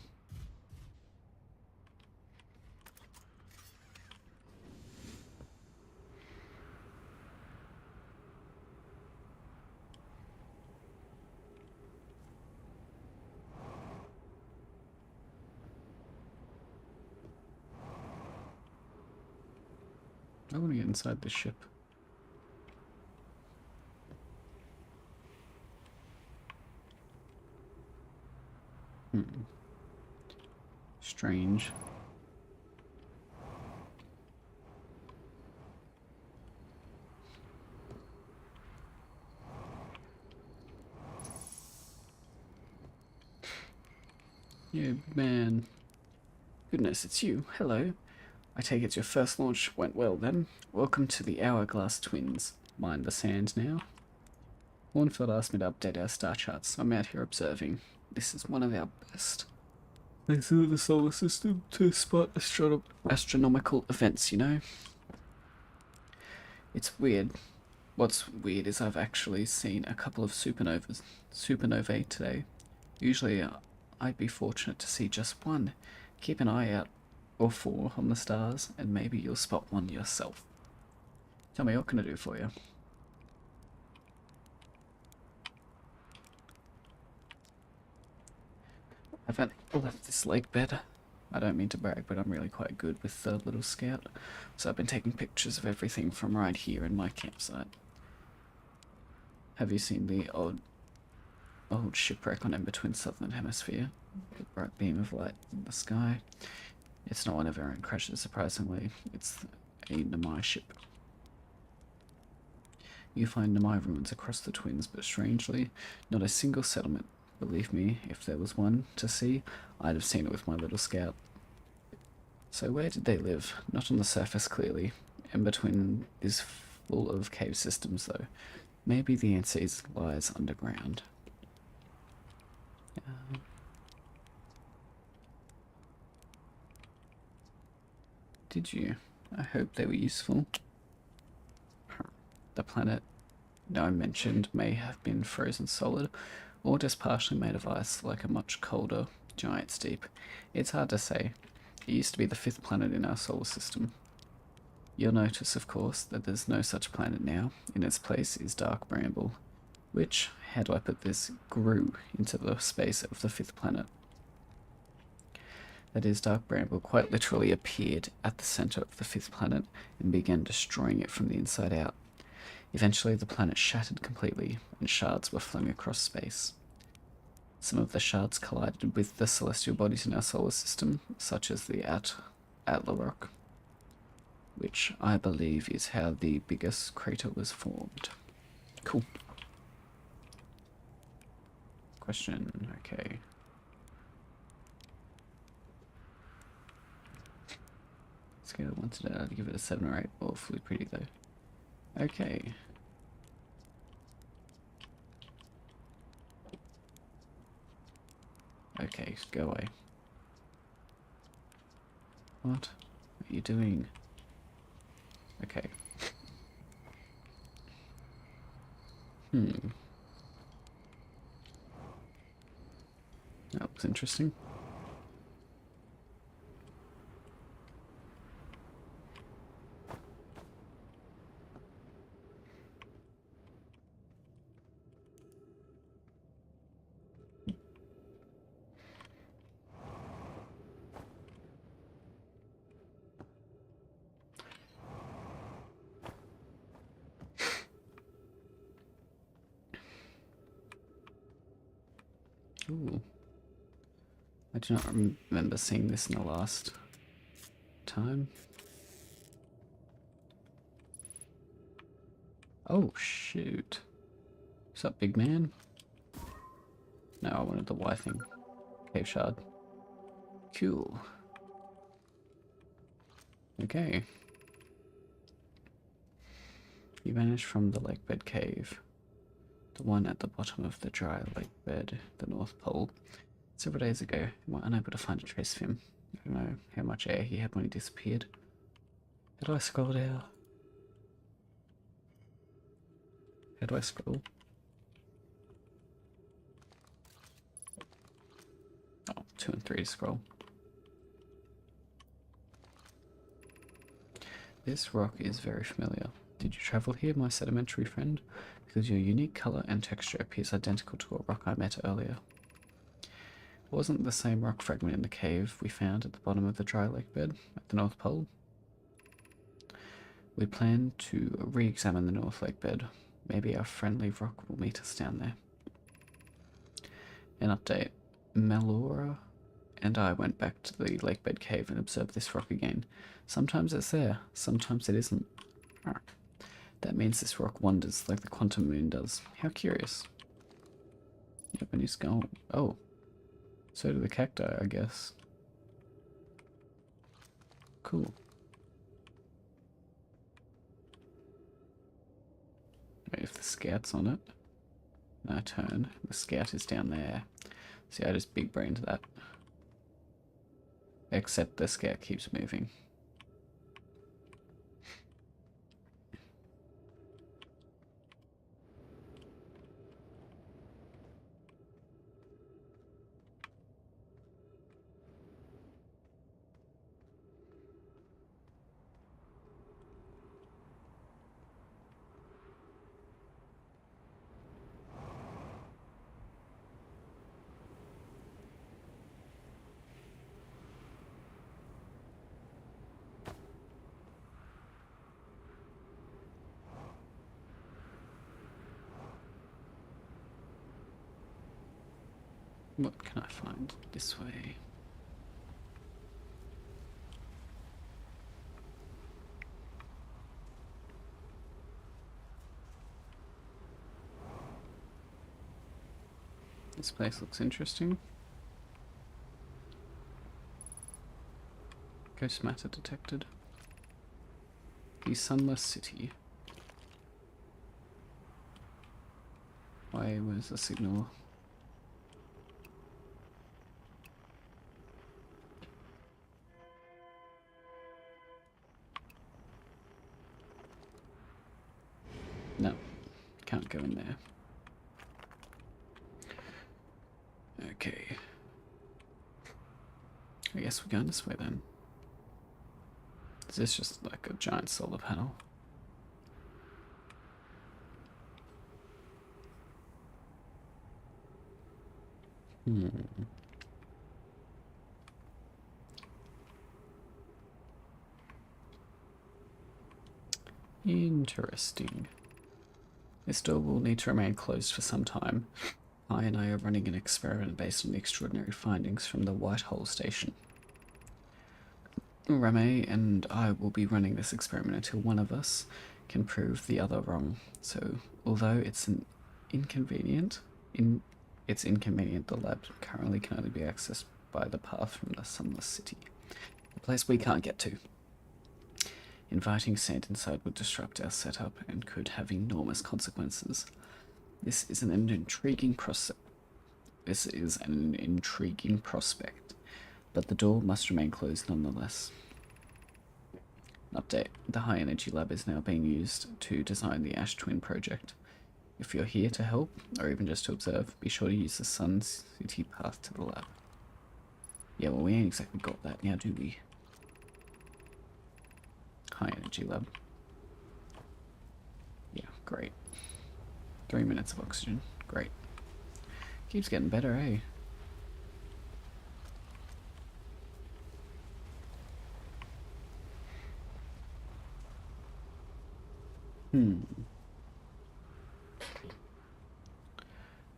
I want to get inside this ship. Strange. Yeah, man. Goodness, it's you. Hello. I take it your first launch went well then. Welcome to the Hourglass Twins. Mind the sand now. Hornfield asked me to update our star charts. I'm out here observing. This is one of our best. They see the solar system to spot astronomical events, you know? It's weird. What's weird is I've actually seen a couple of supernovae today. Usually I'd be fortunate to see just one. Keep an eye out, or four, on the stars, and maybe you'll spot one yourself. Tell me, what can I do for you? I've left this lake bed I don't mean to brag, but I'm really quite good with the little scout. So I've been taking pictures of everything from right here in my campsite. Have you seen the old shipwreck on Ember Twin Southern Hemisphere? The bright beam of light in the sky. It's not one of our own crashes, surprisingly. It's a Namai ship. You find Namai ruins across the Twins, but strangely, not a single settlement. Believe me, if there was one to see, I'd have seen it with my little scout. So where did they live? Not on the surface, clearly. Ember Twin is full of cave systems, though. Maybe the answer lies underground. Did you? I hope they were useful. The planet I mentioned may have been frozen solid, or just partially made of ice, like a much colder giant steep. It's hard to say. It used to be the 5th planet in our solar system. You'll notice, of course, that there's no such planet now. In its place is dark bramble, which, how do I put this, grew into the space of the 5th planet. That is, dark bramble quite literally appeared at the centre of the 5th planet and began destroying it from the inside out. Eventually the planet shattered completely, and shards were flung across space. Some of the shards collided with the celestial bodies in our solar system, such as the Atla rock, which I believe is how the biggest crater was formed. Cool. Question, okay. Scale of 1 to 10, I'd give it a 7 or 8. Awfully pretty though. Okay. Okay, go away. What are you doing? Okay. That looks interesting. Ooh. I do not remember seeing this in the last time. Oh, shoot. What's up, big man? No, I wanted the Y thing. Cave shard. Cool. Okay. You vanished from the lakebed cave. The one at the bottom of the dry lakebed, the North Pole. Several days ago, you were unable to find a trace of him. I don't know how much air he had when he disappeared. How do I scroll down? How do I scroll? Oh, 2 and 3 to scroll. This rock is very familiar. Did you travel here, my sedimentary friend? Because your unique colour and texture appears identical to a rock I met earlier. Wasn't the same rock fragment in the cave we found at the bottom of the dry lake bed at the North Pole? We plan to re-examine the North Lake bed. Maybe our friendly rock will meet us down there. An update. Melora and I went back to the lakebed cave and observed this rock again. Sometimes it's there, sometimes it isn't. That means this rock wanders like the quantum moon does. How curious. Yep, and he's gone. Oh. So do the cacti, I guess. Cool. Wait, if the scout's on it. No, turn. The scout is down there. See, I just big brained that. Except the scout keeps moving. What can I find this way? This place looks interesting. Ghost matter detected. The Sunless City. Why was the signal? No, can't go in there. Okay. I guess we're going this way then. Is this just like a giant solar panel? Interesting. This door will need to remain closed for some time. I and I are running an experiment based on the extraordinary findings from the White Hole Station. Rame and I will be running this experiment until one of us can prove the other wrong. So, although it's inconvenient, the lab currently can only be accessed by the path from the Sunless City, a place we can't get to. Inviting sand inside would disrupt our setup and could have enormous consequences. This is an intriguing prospect, but the door must remain closed nonetheless. Update. The High Energy Lab is now being used to design the Ash Twin project. If you're here to help, or even just to observe, be sure to use the Sun City path to the lab. Yeah, well, we ain't exactly got that now, do we? High Energy Lab. Yeah, great. 3 minutes of oxygen. Great. Keeps getting better, eh?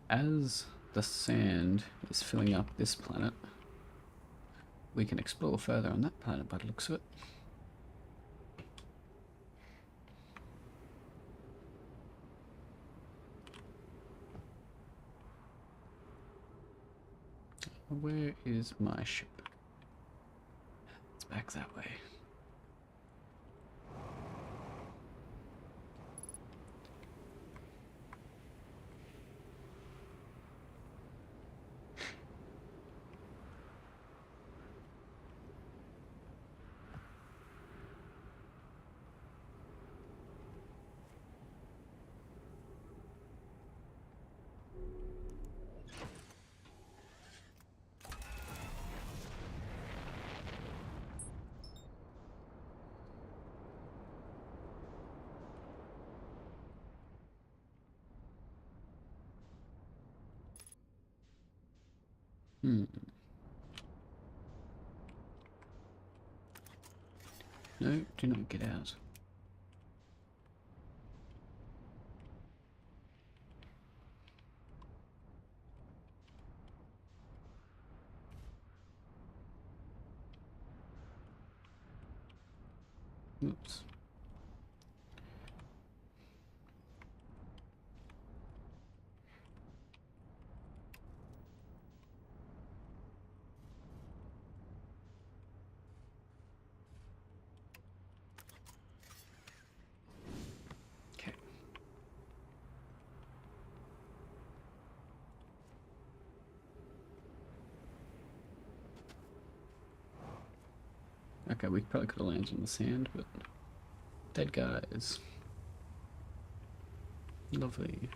As the sand is filling up this planet, we can explore further on that planet by the looks of it. Where is my ship? It's back that way. No, do not get out. Oops. Okay. Okay, we probably could have landed on the sand, but dead guys. Lovely.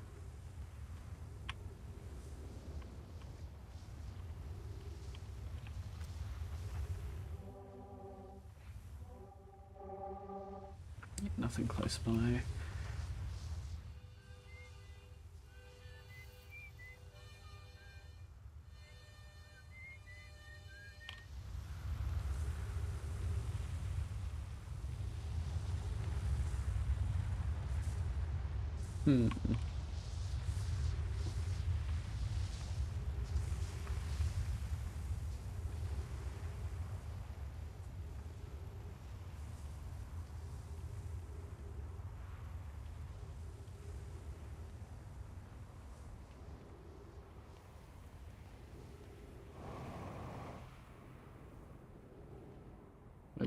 Nothing close by.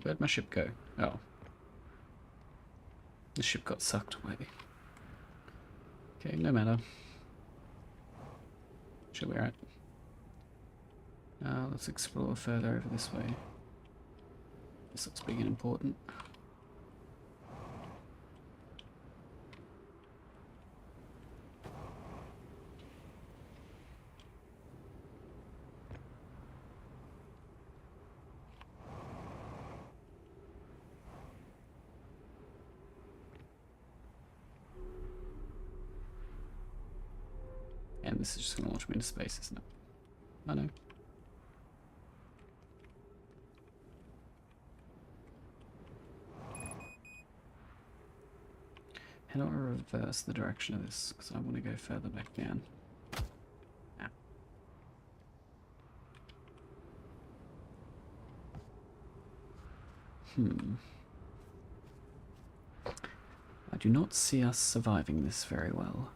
where'd my ship go? Oh. The ship got sucked away. Okay, no matter. Should we right? Let's explore further over this way. This looks big and important. And this is just going to launch me into space, isn't it? I know. How do I reverse the direction of this? Because I want to go further back down. Ah. I do not see us surviving this very well.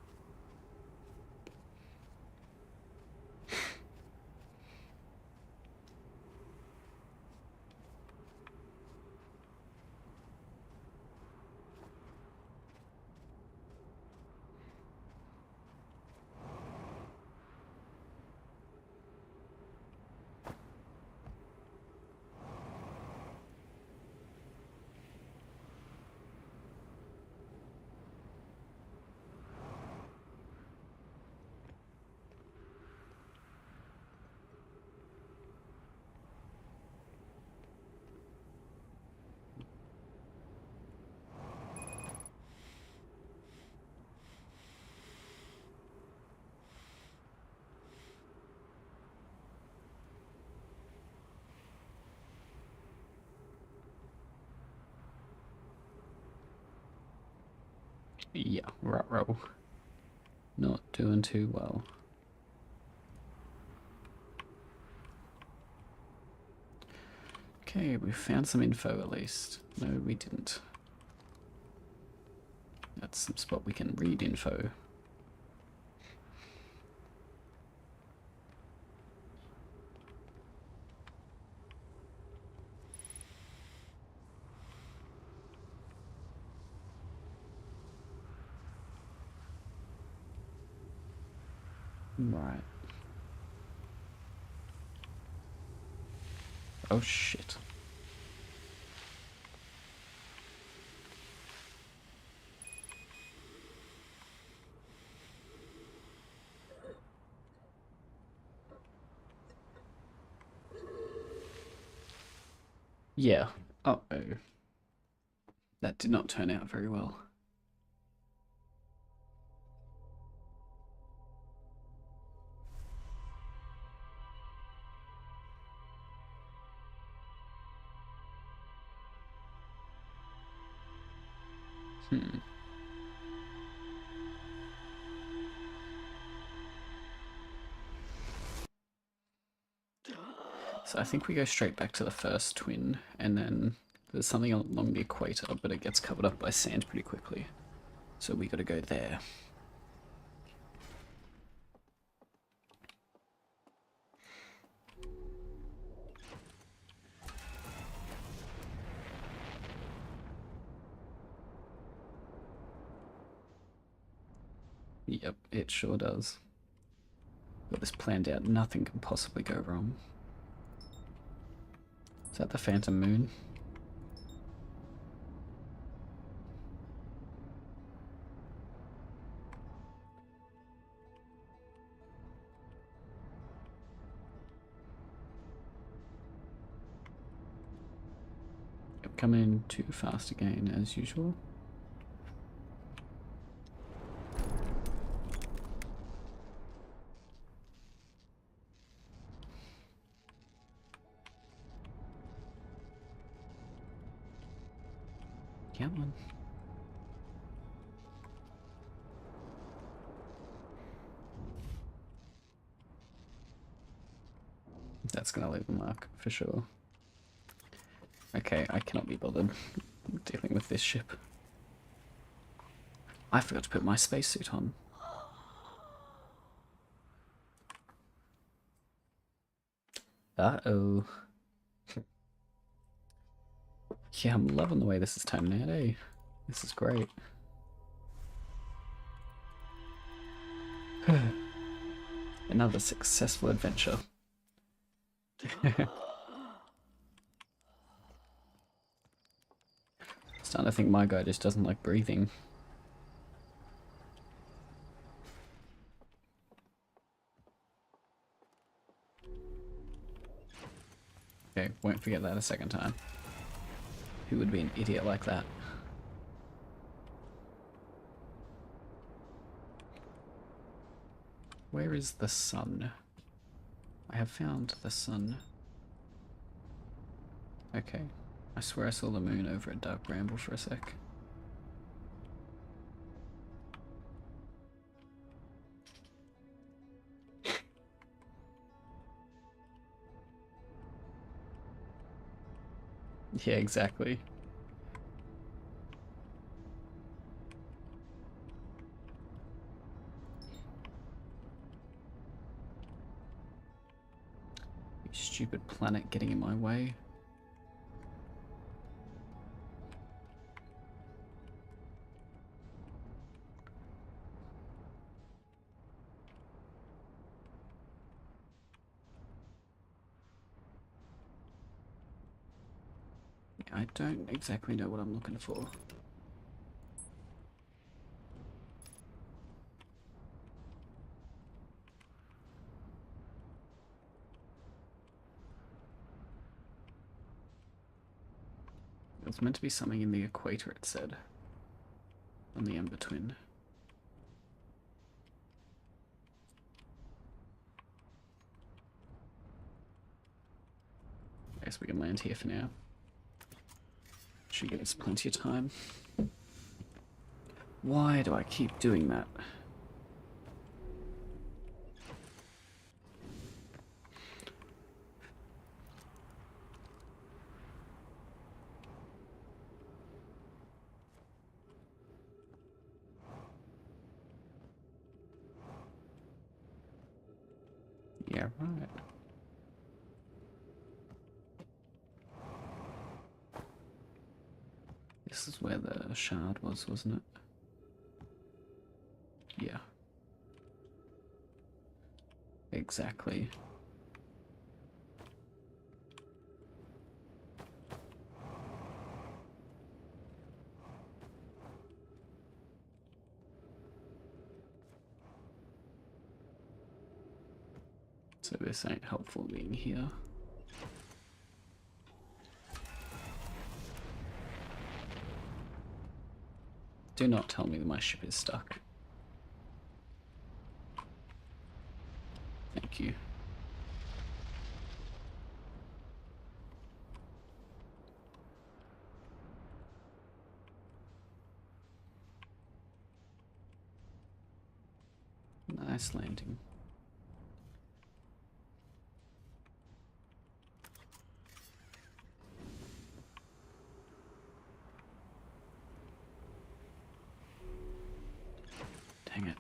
Yeah, ruh-roh. Not doing too well. Okay, we found some info at least. No, we didn't. That's some spot we can read info. Right. Oh shit. Yeah. Uh-oh. That did not turn out very well. So I think we go straight back to the first twin, and then there's something along the equator, but it gets covered up by sand pretty quickly. So we gotta go there. Yep, it sure does. Got this planned out, nothing can possibly go wrong. Is that the Phantom Moon? Yep, coming in too fast again, as usual. Come on. That's gonna leave a mark, for sure. Okay, I cannot be bothered dealing with this ship. I forgot to put my spacesuit on. Uh-oh. Yeah, I'm loving the way this is turning out, eh? This is great. Another successful adventure. Starting to think my guy just doesn't like breathing. Okay, won't forget that a second time. Who would be an idiot like that? Where is the sun? I have found the sun. Okay. I swear I saw the moon over at Dark Bramble for a sec. Yeah, exactly. You stupid planet getting in my way. I don't exactly know what I'm looking for. It was meant to be something in the equator, it said. On the in-between. I guess we can land here for now. Should give us plenty of time. Why do I keep doing that? Yeah, right. This is where the shard was, wasn't it? Yeah. Exactly. So this ain't helpful being here. Do not tell me that my ship is stuck. Thank you. Nice landing. Dang it.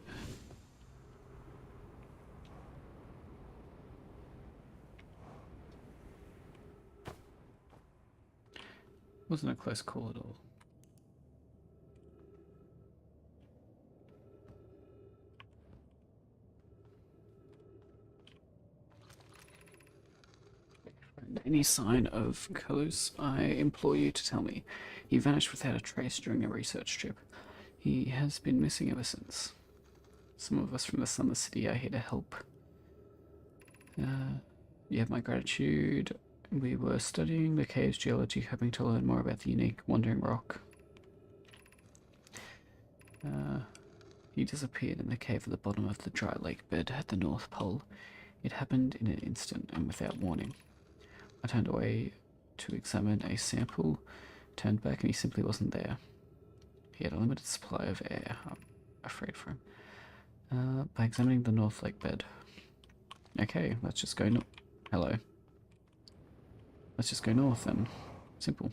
Wasn't a close call at all. Any sign of Kolos, I implore you to tell me. He vanished without a trace during a research trip. He has been missing ever since. Some of us from the Summer City are here to help. You have my gratitude. We were studying the cave's geology, hoping to learn more about the unique wandering rock. He disappeared in the cave at the bottom of the dry lake bed at the North Pole. It happened in an instant and without warning. I turned away to examine a sample, turned back, and he simply wasn't there. He had a limited supply of air. I'm afraid for him. By examining the North Lake bed. Okay, let's just go north. Hello. Let's just go north then. Simple.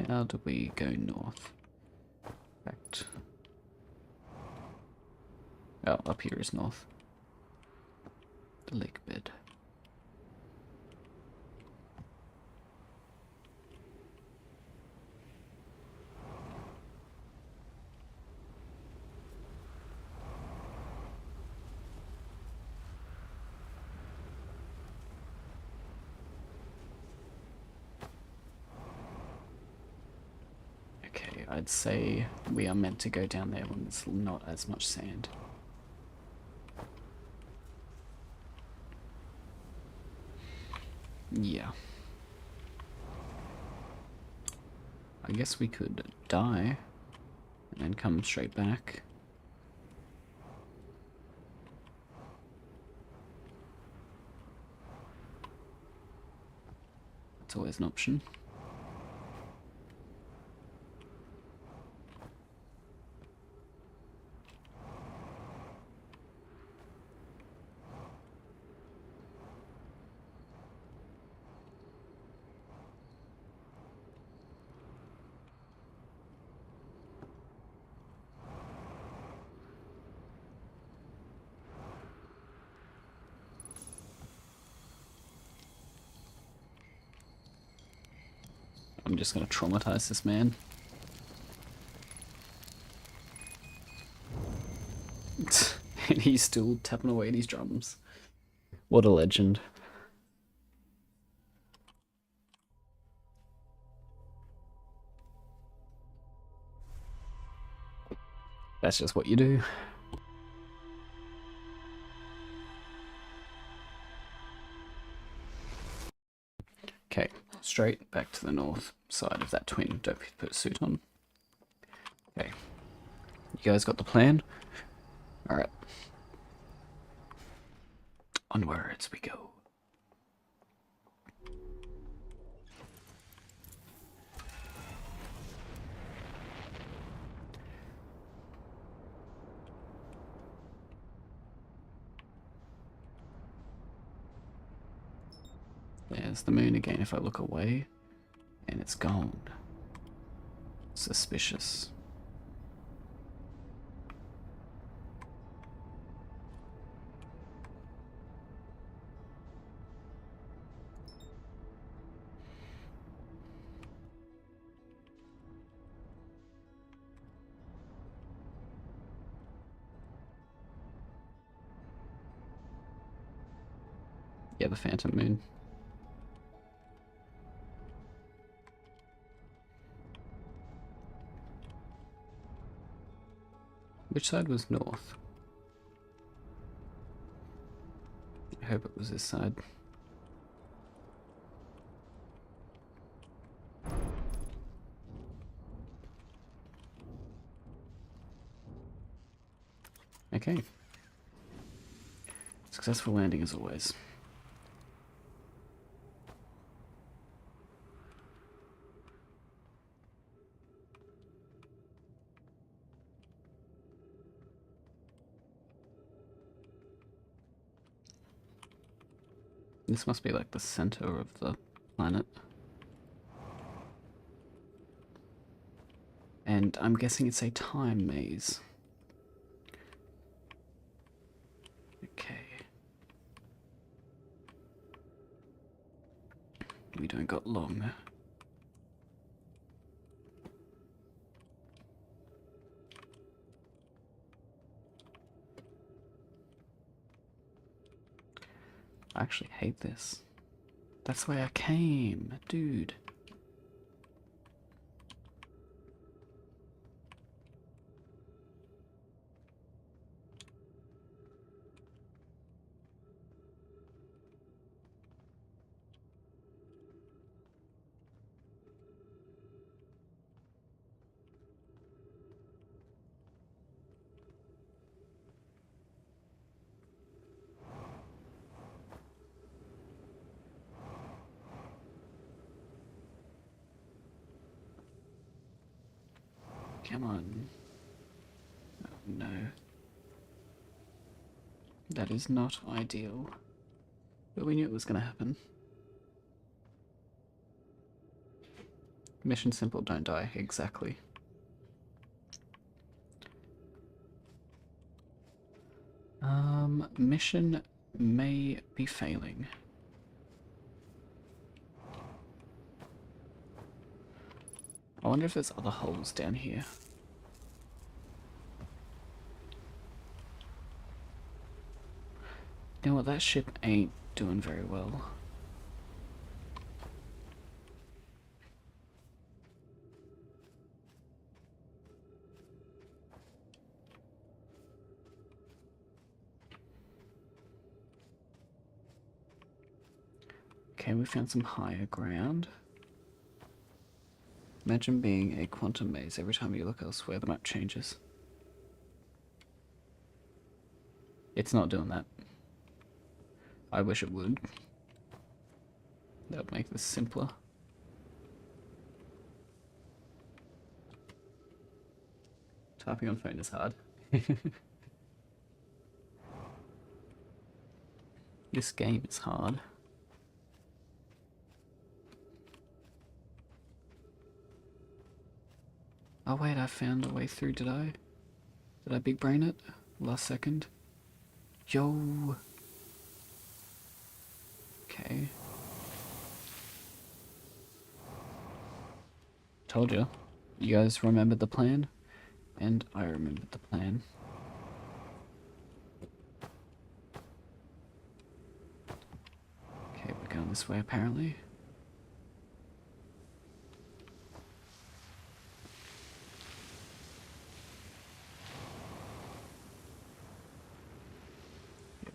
How do we go north? Fact. Oh, up here is north. the lake bed. Okay, I'd say we are meant to go down there when there's not as much sand. Yeah. I guess we could die and then come straight back. That's always an option. I'm just gonna traumatize this man. And he's still tapping away at his drums. What a legend. That's just what you do. Okay, straight back to the north side of that twin. Don't forget to put a suit on. Okay. You guys got the plan? Alright. Onwards we go. There's the moon again if I look away. And it's gone. Suspicious. Yeah, the phantom moon. Which side was north? I hope it was this side. Okay. Successful landing as always. This must be like the center of the planet. And I'm guessing it's a time maze. Okay. We don't got long. I actually hate this. That's the way I came, dude. Come on. Oh, no. That is not ideal. But we knew it was going to happen. Mission simple, don't die. Exactly. Mission may be failing. I wonder if there's other holes down here. You know what, that ship ain't doing very well. Okay, we found some higher ground. Imagine being a quantum maze. Every time you look elsewhere, the map changes. It's not doing that. I wish it would. That would make this simpler. Typing on phone is hard. This game is hard. Oh wait, I found a way through, did I? Did I big brain it? Last second? Yo! Okay. Told you. You guys remembered the plan? And I remembered the plan. Okay, we're going this way apparently.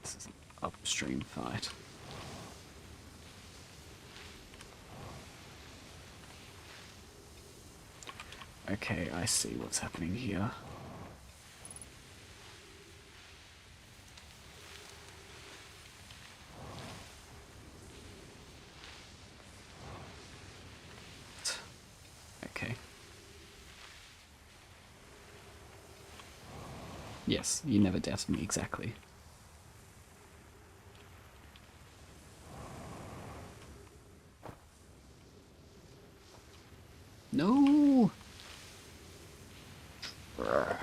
This is an upstream fight. Okay, I see what's happening here. Okay. Yes, you never doubted me exactly. No! Brr.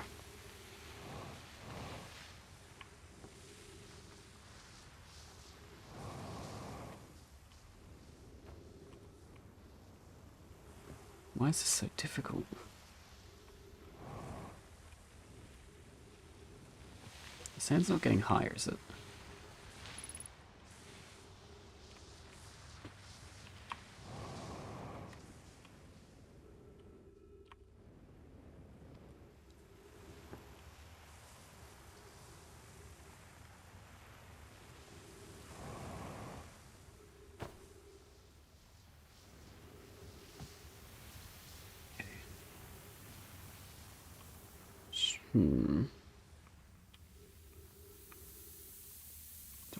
Why is this so difficult? The sand's not getting higher, is it? Do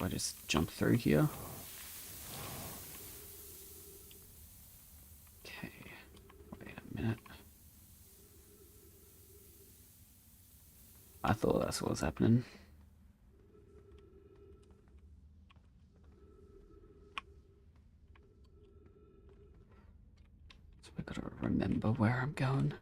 I just jump through here? Okay. Wait a minute. I thought that's what was happening. So I gotta remember where I'm going.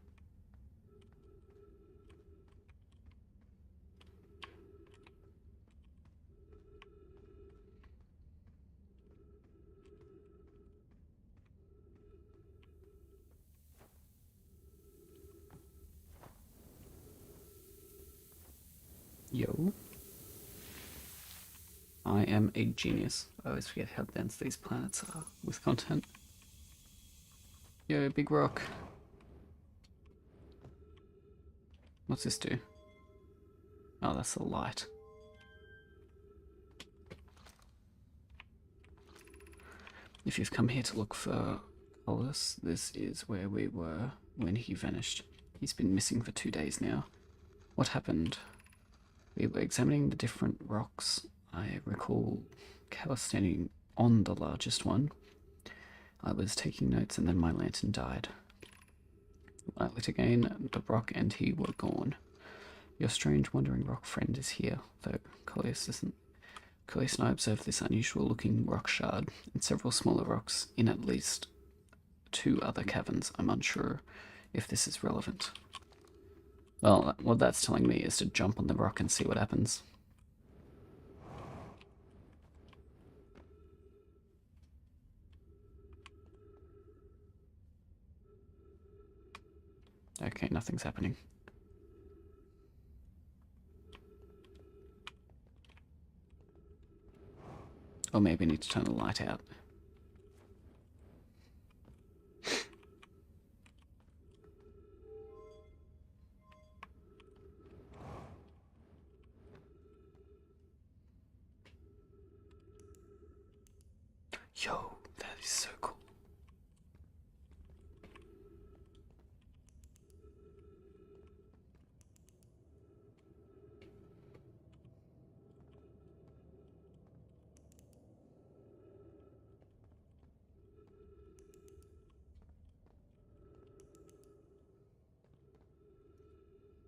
Yo. I am a genius. I always forget how dense these planets are with content. Yo, big rock. What's this do? Oh, that's the light. If you've come here to look for Collis, this is where we were when he vanished. He's been missing for 2 days now. What happened? We were examining the different rocks. I recall Collis standing on the largest one. I was taking notes and then my lantern died. I lit again, the rock and he were gone. Your strange wandering rock friend is here, though Collis isn't. Collis and I observed this unusual looking rock shard and several smaller rocks in at least 2 other caverns. I'm unsure if this is relevant. Well, what that's telling me is to jump on the rock and see what happens. Okay, nothing's happening. Or maybe I need to turn the light out. Yo, that is so cool.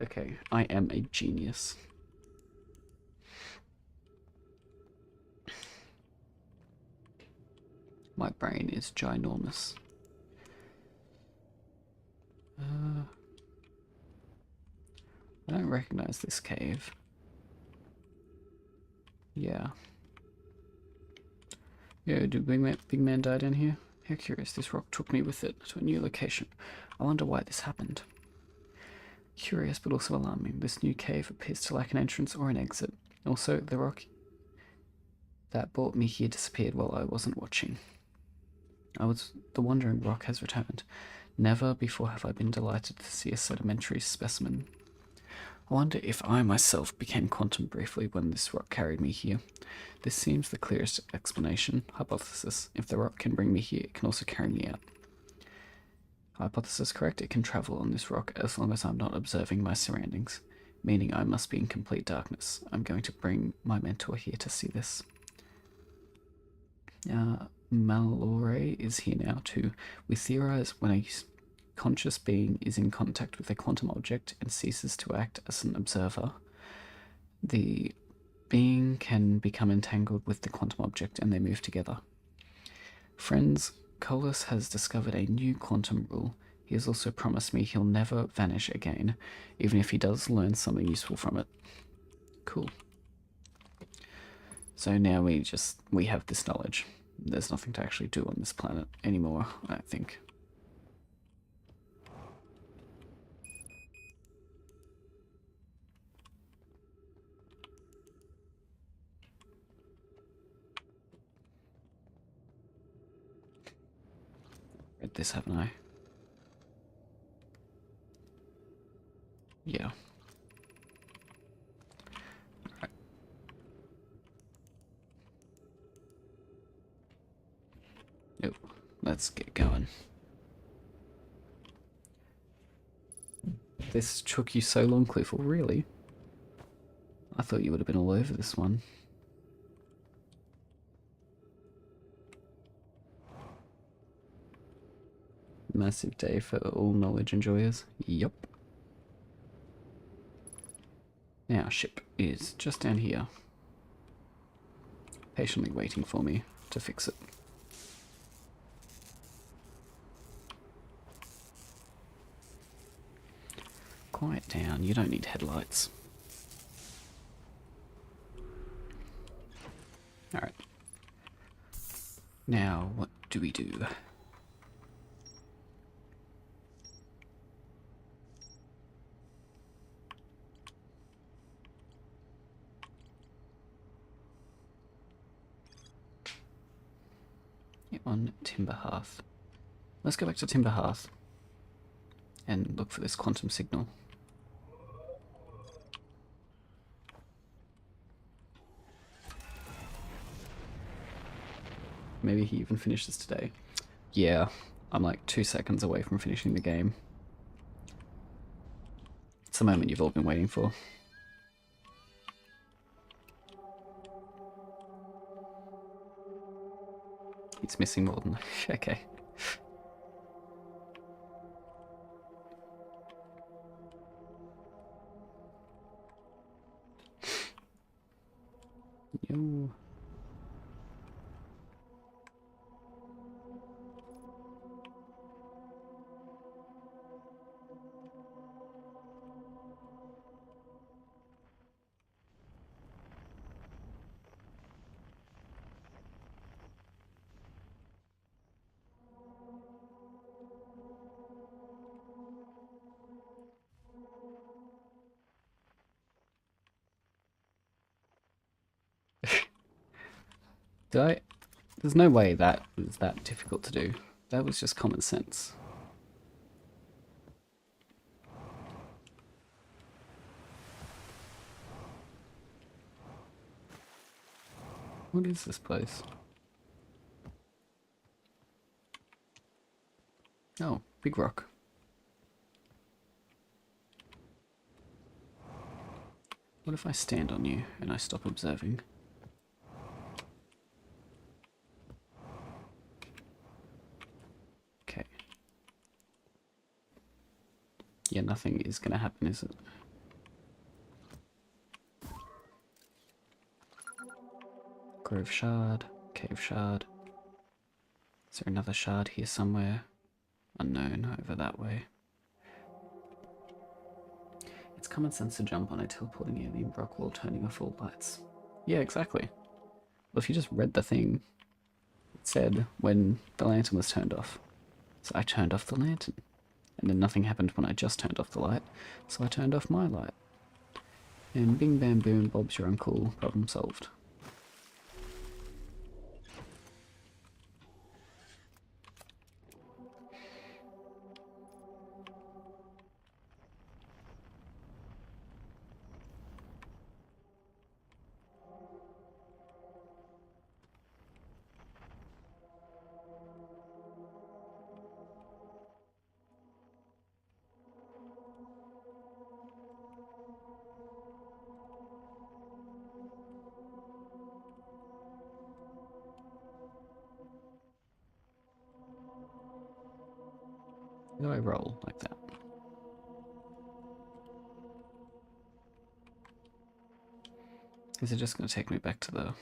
Okay, I am a genius. My brain is ginormous. I don't recognize this cave. Yeah. Yeah, did Big Man die down here? How curious, this rock took me with it to a new location. I wonder why this happened. Curious but also alarming, this new cave appears to lack an entrance or an exit. Also, the rock that brought me here disappeared while I wasn't watching. The wandering rock has returned. Never before have I been delighted to see a sedimentary specimen. I wonder if I myself became quantum briefly when this rock carried me here. This seems the clearest explanation. Hypothesis. If the rock can bring me here, it can also carry me out. Hypothesis correct, it can travel on this rock as long as I'm not observing my surroundings, meaning I must be in complete darkness. I'm going to bring my mentor here to see this. Mallory is here now too. We theorize when a conscious being is in contact with a quantum object and ceases to act as an observer, the being can become entangled with the quantum object and they move together. Friends, Colas has discovered a new quantum rule. He has also promised me he'll never vanish again, even if he does learn something useful from it. Cool. So now we have this knowledge. There's nothing to actually do on this planet anymore, I think. Read this, haven't I? Yeah. Right. Nope. Let's get going. This took you so long, Kloofel, really? I thought you would have been all over this one. Massive day for all knowledge enjoyers. Yup. Now, ship is just down here. Patiently waiting for me to fix it. Quiet down, you don't need headlights. Alright. Now, what do we do? On Timber Hearth. Let's go back to Timber Hearth and look for this quantum signal. Maybe he even finishes today. Yeah, I'm like 2 seconds away from finishing the game. It's the moment you've all been waiting for. It's missing more than... okay. Yo. Did I? There's no way that was that difficult to do. That was just common sense. What is this place? Oh, big rock. What if I stand on you and I stop observing? Okay. Yeah, nothing is gonna happen, is it? Grove shard, cave shard. Is there another shard here somewhere? Unknown, over that way. It's common sense to jump on a teleporting alien rock while turning off all lights. Yeah, exactly. Well, if you just read the thing, it said when the lantern was turned off. So I turned off the lantern. And then nothing happened when I just turned off the light, so I turned off my light. And bing bam boom, Bob's your uncle, problem solved. How do I roll like that? Is it just going to take me back to the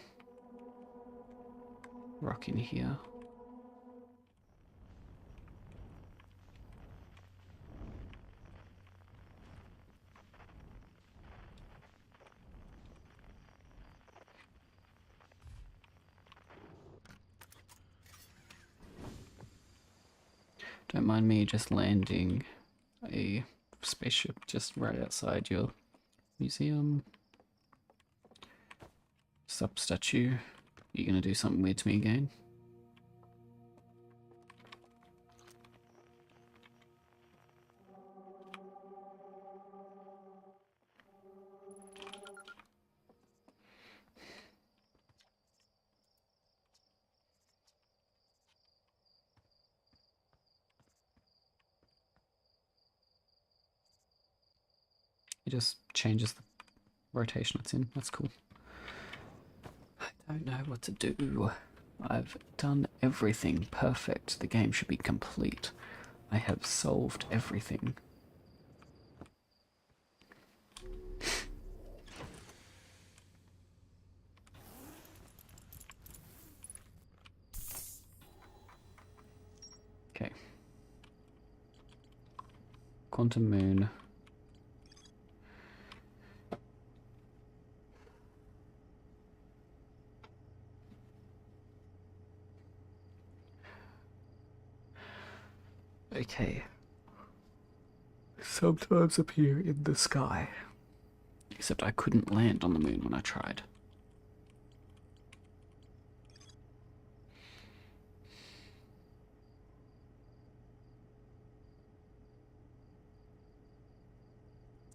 rock in here? Don't mind me just landing a spaceship just right outside your museum. Sup, statue? You gonna do something weird to me again? It just changes the rotation it's in. That's cool. I don't know what to do. I've done everything perfect. The game should be complete. I have solved everything. Okay. Quantum moon. Okay. Sometimes appear in the sky. Except I couldn't land on the moon when I tried.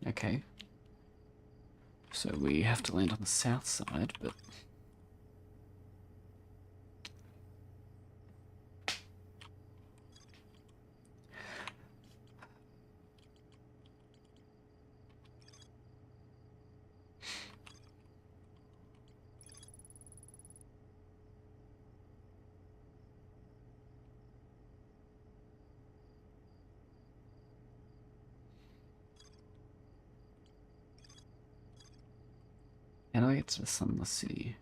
Okay. So we have to land on the south side, but... how do I get to the Sunless City?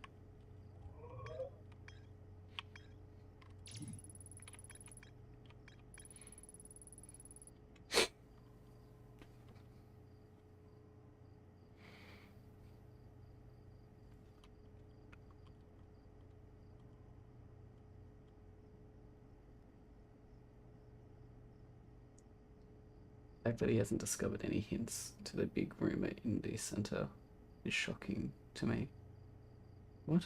The fact that he hasn't discovered any hints to the big rumor in the center is shocking to me. What?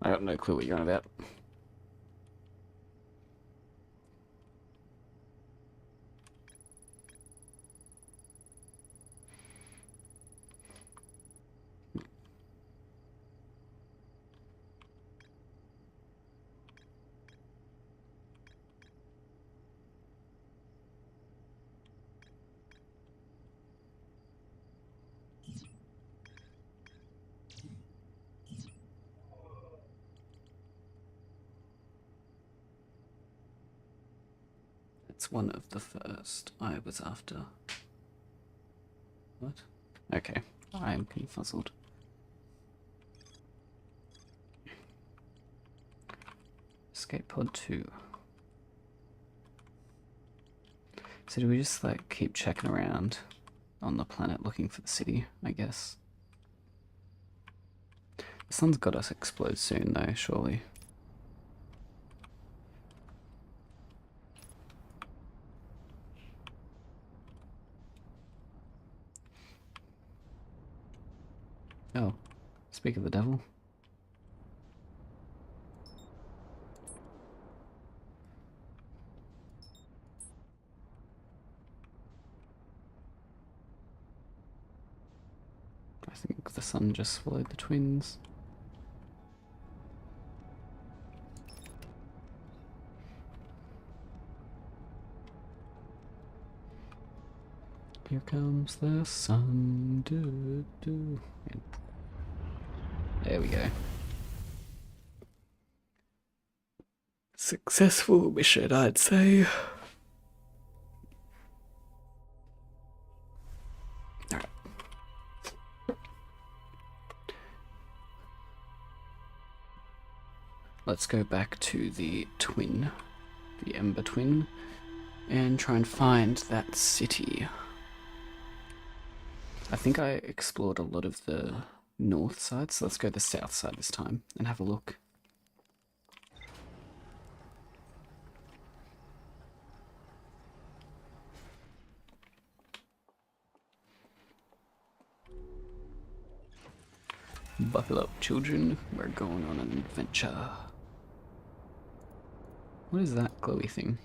I got no clue what you're on about. It's one of the first I was after. What? Okay, I am confuzzled. Escape pod 2. So do we just like keep checking around on the planet looking for the city, I guess? The sun's got us explode soon though, surely. Oh, speak of the devil. I think the sun just swallowed the twins. Here comes the sun. Doo, doo. There we go. Successful mission, I'd say. Alright. Let's go back to the twin, the Ember Twin, and try and find that city. I think I explored a lot of the north side, so let's go the south side this time and have a look. Buckle up, children. We're going on an adventure. What is that glowy thing?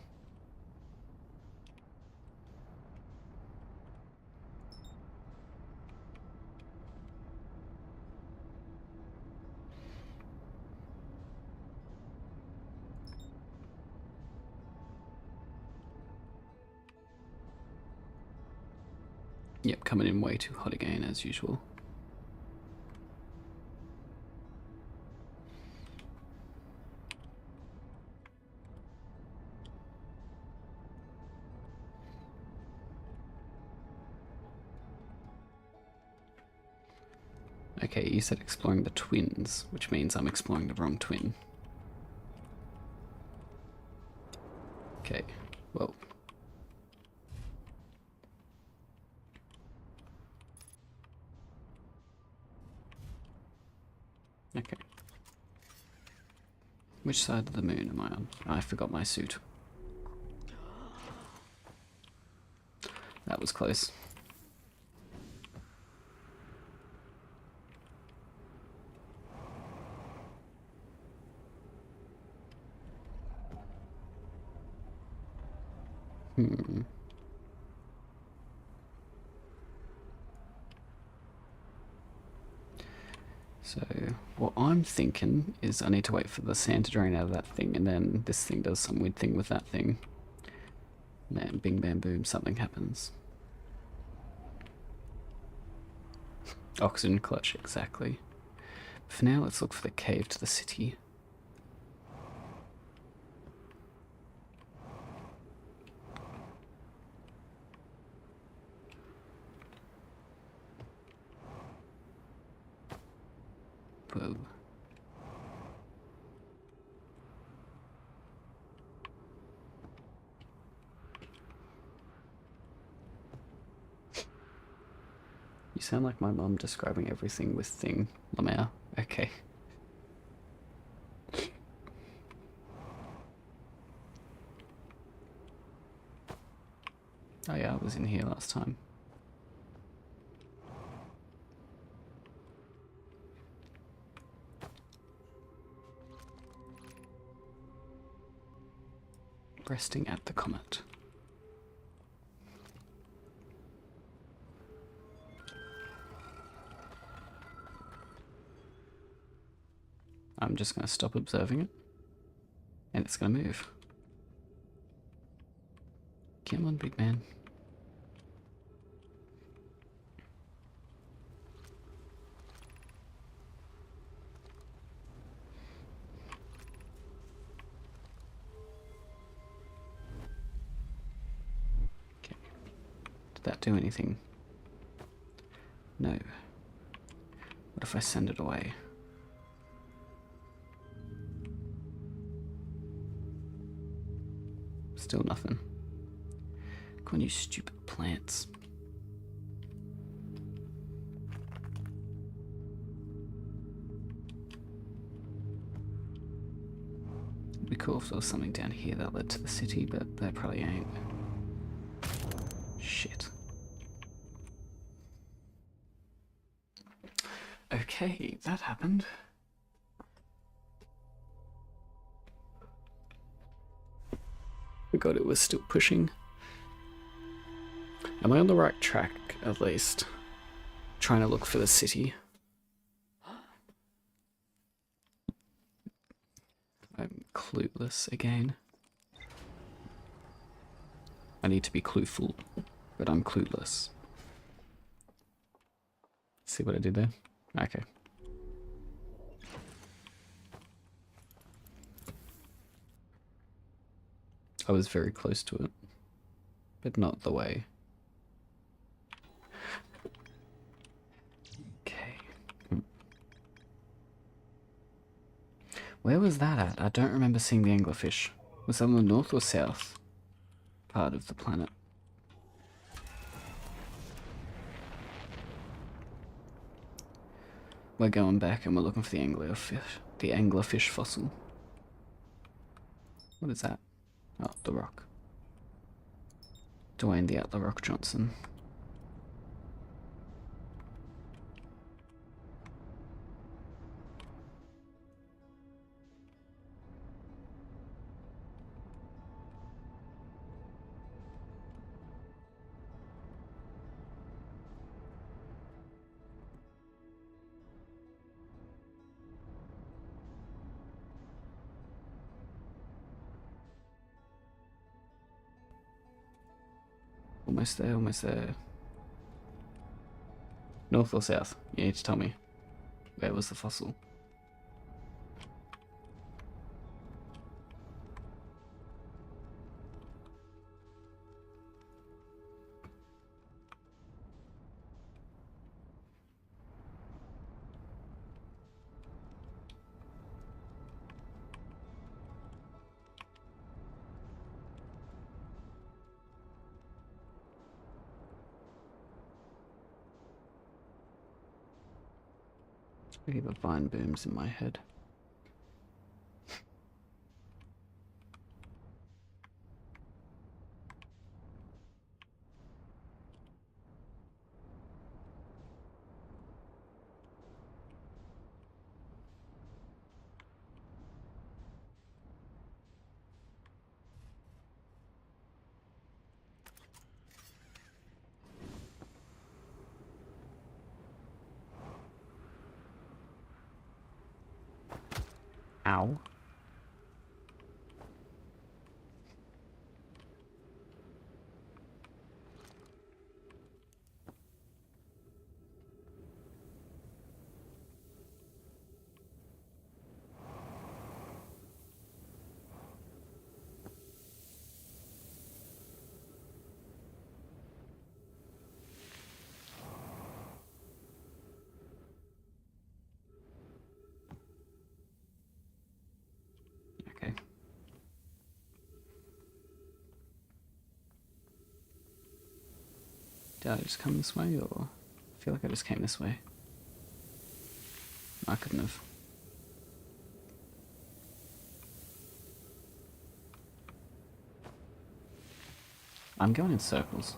Yep, coming in way too hot again as usual. Okay, you said exploring the twins, which means I'm exploring the wrong twin. Okay, well. Okay. Which side of the moon am I on? I forgot my suit. That was close. So, what I'm thinking is I need to wait for the sand to drain out of that thing, and then this thing does some weird thing with that thing. And then bing bam boom, something happens. Oxygen clutch, exactly. For now, let's look for the cave to the city. Whoa. You sound like my mum describing everything with thing, Lamau. Okay. Oh yeah, I was in here last time. resting at the comet. I'm just going to stop observing it, and it's going to move. Come on, big man. Okay. Did that do anything? No. What if I send it away? Still nothing. Come on, you stupid plants. It'd be cool if there was something down here that led to the city, but there probably ain't. Shit. Okay, that happened. Forgot it was still pushing. Am I on the right track, at least? Trying to look for the city. I'm clueless again. I need to be Kloofel, but I'm clueless. See what I did there? Okay. I was very close to it, but not the way. Okay. Where was that at? I don't remember seeing the anglerfish. Was that on the north or south part of the planet? We're going back and we're looking for the anglerfish fossil. What is that? Oh, the rock. Dwayne the Atla Rock Johnson. Almost there, almost there. North or south? You need to tell me. Where was the fossil? Maybe the vine booms in my head. Ow. Okay. Did I just come this way, or I feel like I just came this way? I couldn't have. I'm going in circles.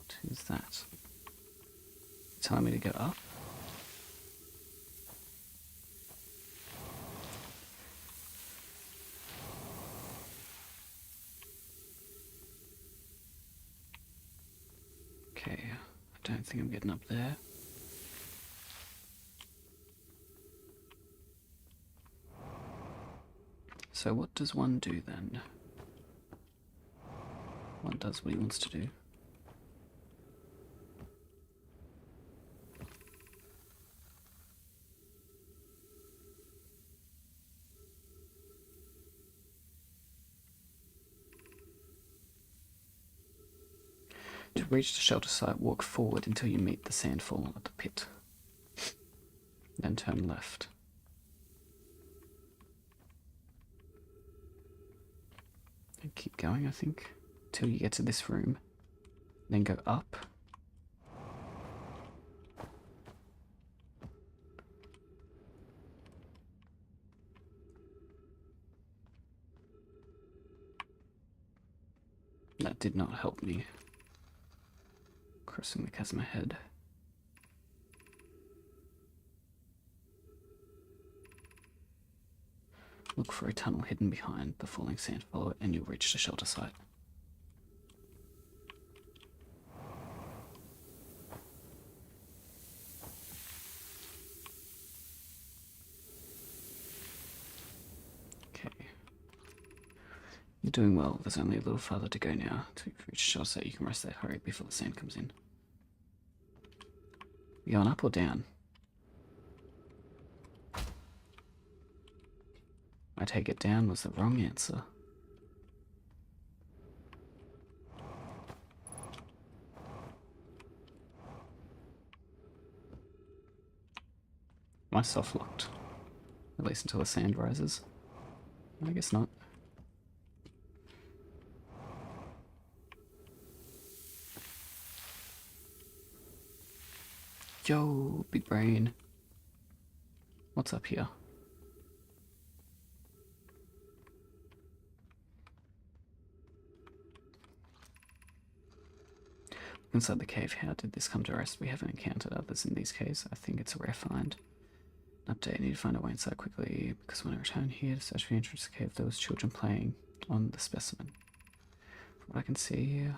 What is that? Telling me to go up? Okay, I don't think I'm getting up there. So what does one do then? One does what he wants to do. To reach the shelter site, walk forward until you meet the sandfall at the pit. Then turn left. And keep going, I think, till you get to this room. Then go up. That did not help me. Crossing the chasm ahead. Look for a tunnel hidden behind the falling sand. Follow it and you'll reach the shelter site. Okay. You're doing well. There's only a little farther to go now to reach the shelter site. You can rest there. Hurry before the sand comes in. You going up or down? I take it down was the wrong answer. Am I soft locked? At least until the sand rises? I guess not. Yo, big brain. What's up here? Inside the cave, how did this come to rest? We haven't encountered others in these caves. I think it's a rare find. An update, I need to find a way inside quickly, because when I returned here to search for the entrance to the cave, there was children playing on the specimen. From what I can see, I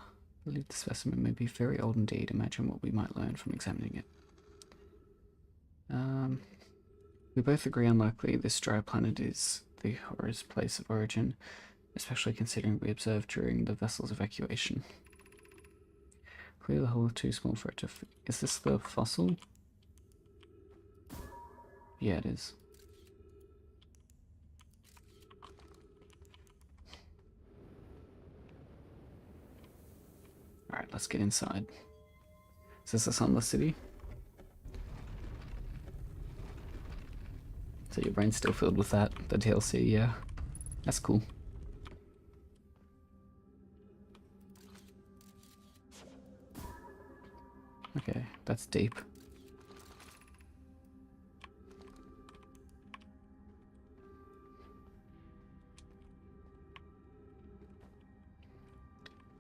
believe the specimen may be very old indeed. Imagine what we might learn from examining it. We both agree unlikely this dry planet is the horror's place of origin, especially considering we observed during the vessel's evacuation. Clearly the hole is too small for it to is this the fossil? Yeah, it is. Alright, let's get inside. Is this the Sunless City? So your brain's still filled with that, the DLC, yeah. That's cool. Okay, that's deep.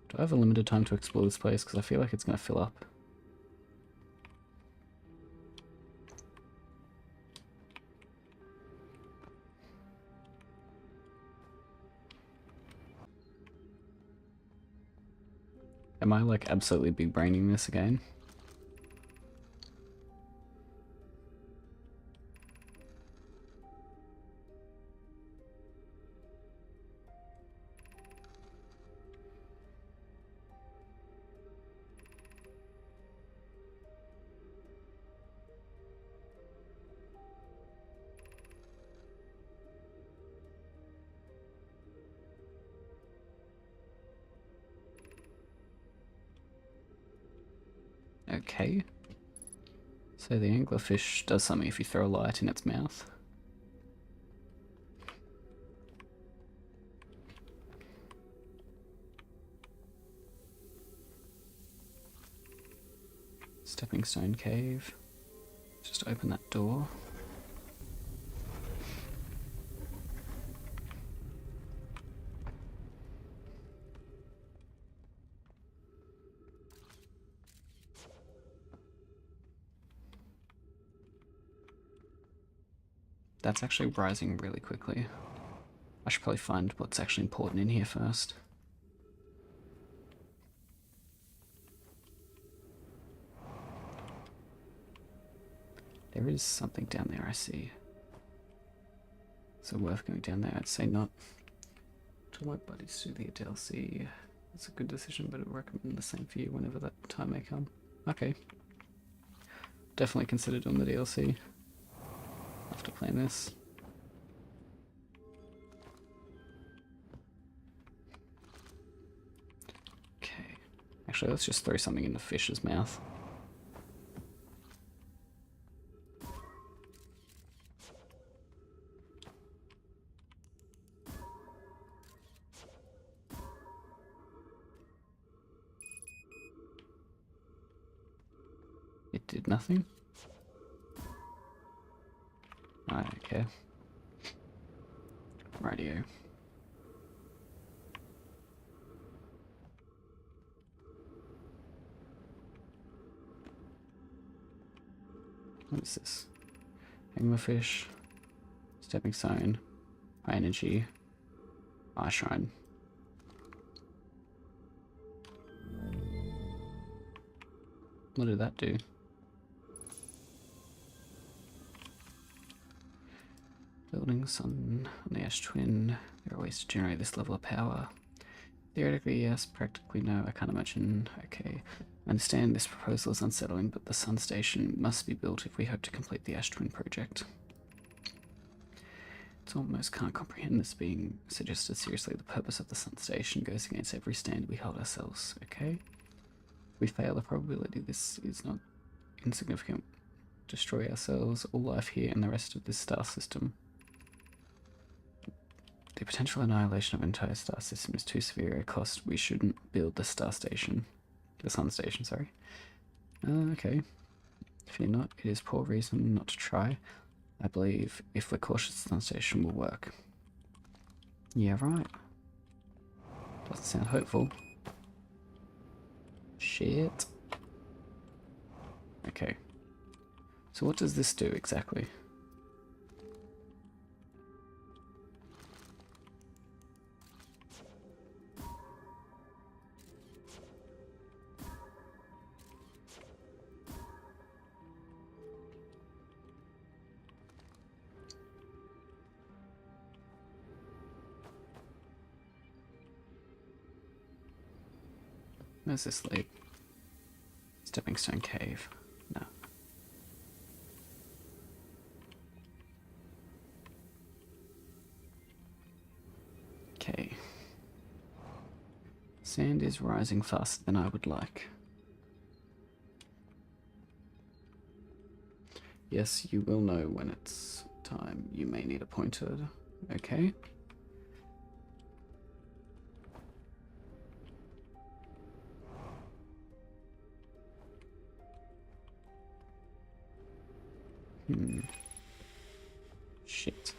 Do I have a limited time to explore this place? Because I feel like it's going to fill up. Am I like absolutely big braining this again? Okay. So the anglerfish does something if you throw a light in its mouth. Stepping stone cave. Just open that door. That's actually rising really quickly. I should probably find what's actually important in here first. There is something down there, I see. So worth going down there. I'd say not. Tell my buddies to do the DLC. It's a good decision, but I'd recommend the same for you whenever that time may come. Okay. Definitely consider doing the DLC after playing this. Okay. Actually, let's just throw something in the fish's mouth. It did nothing. I don't care. Radio. What is this? Anglerfish. Stepping stone. High energy. Eye shrine. What did that do? Buildings on the Ash Twin. There are ways to generate this level of power. Theoretically, yes. Practically, no. I can't imagine. Okay. I understand this proposal is unsettling, but the Sun Station must be built if we hope to complete the Ash Twin project. It's almost can't comprehend this being suggested seriously. The purpose of the Sun Station goes against every standard we hold ourselves. Okay? If we fail, the probability this is not insignificant. Destroy ourselves, all life here, and the rest of this star system. The potential annihilation of an entire star system is too severe a cost. We shouldn't build the star station. The Sun Station, sorry. Okay. Fear not, it is poor reason not to try. I believe if we're cautious, the Sun Station will work. Yeah, right. Doesn't sound hopeful. Shit. Okay. So what does this do exactly? Where's this lead? Stepping Stone Cave. No. Okay. Sand is rising faster than I would like. Yes, you will know when it's time. You may need a pointer. Okay. Shit.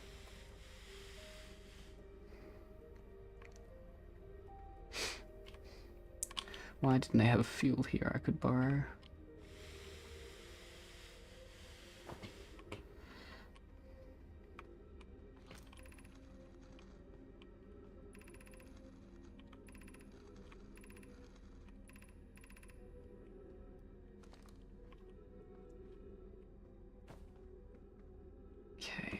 Why didn't they have a fuel here I could borrow? Okay.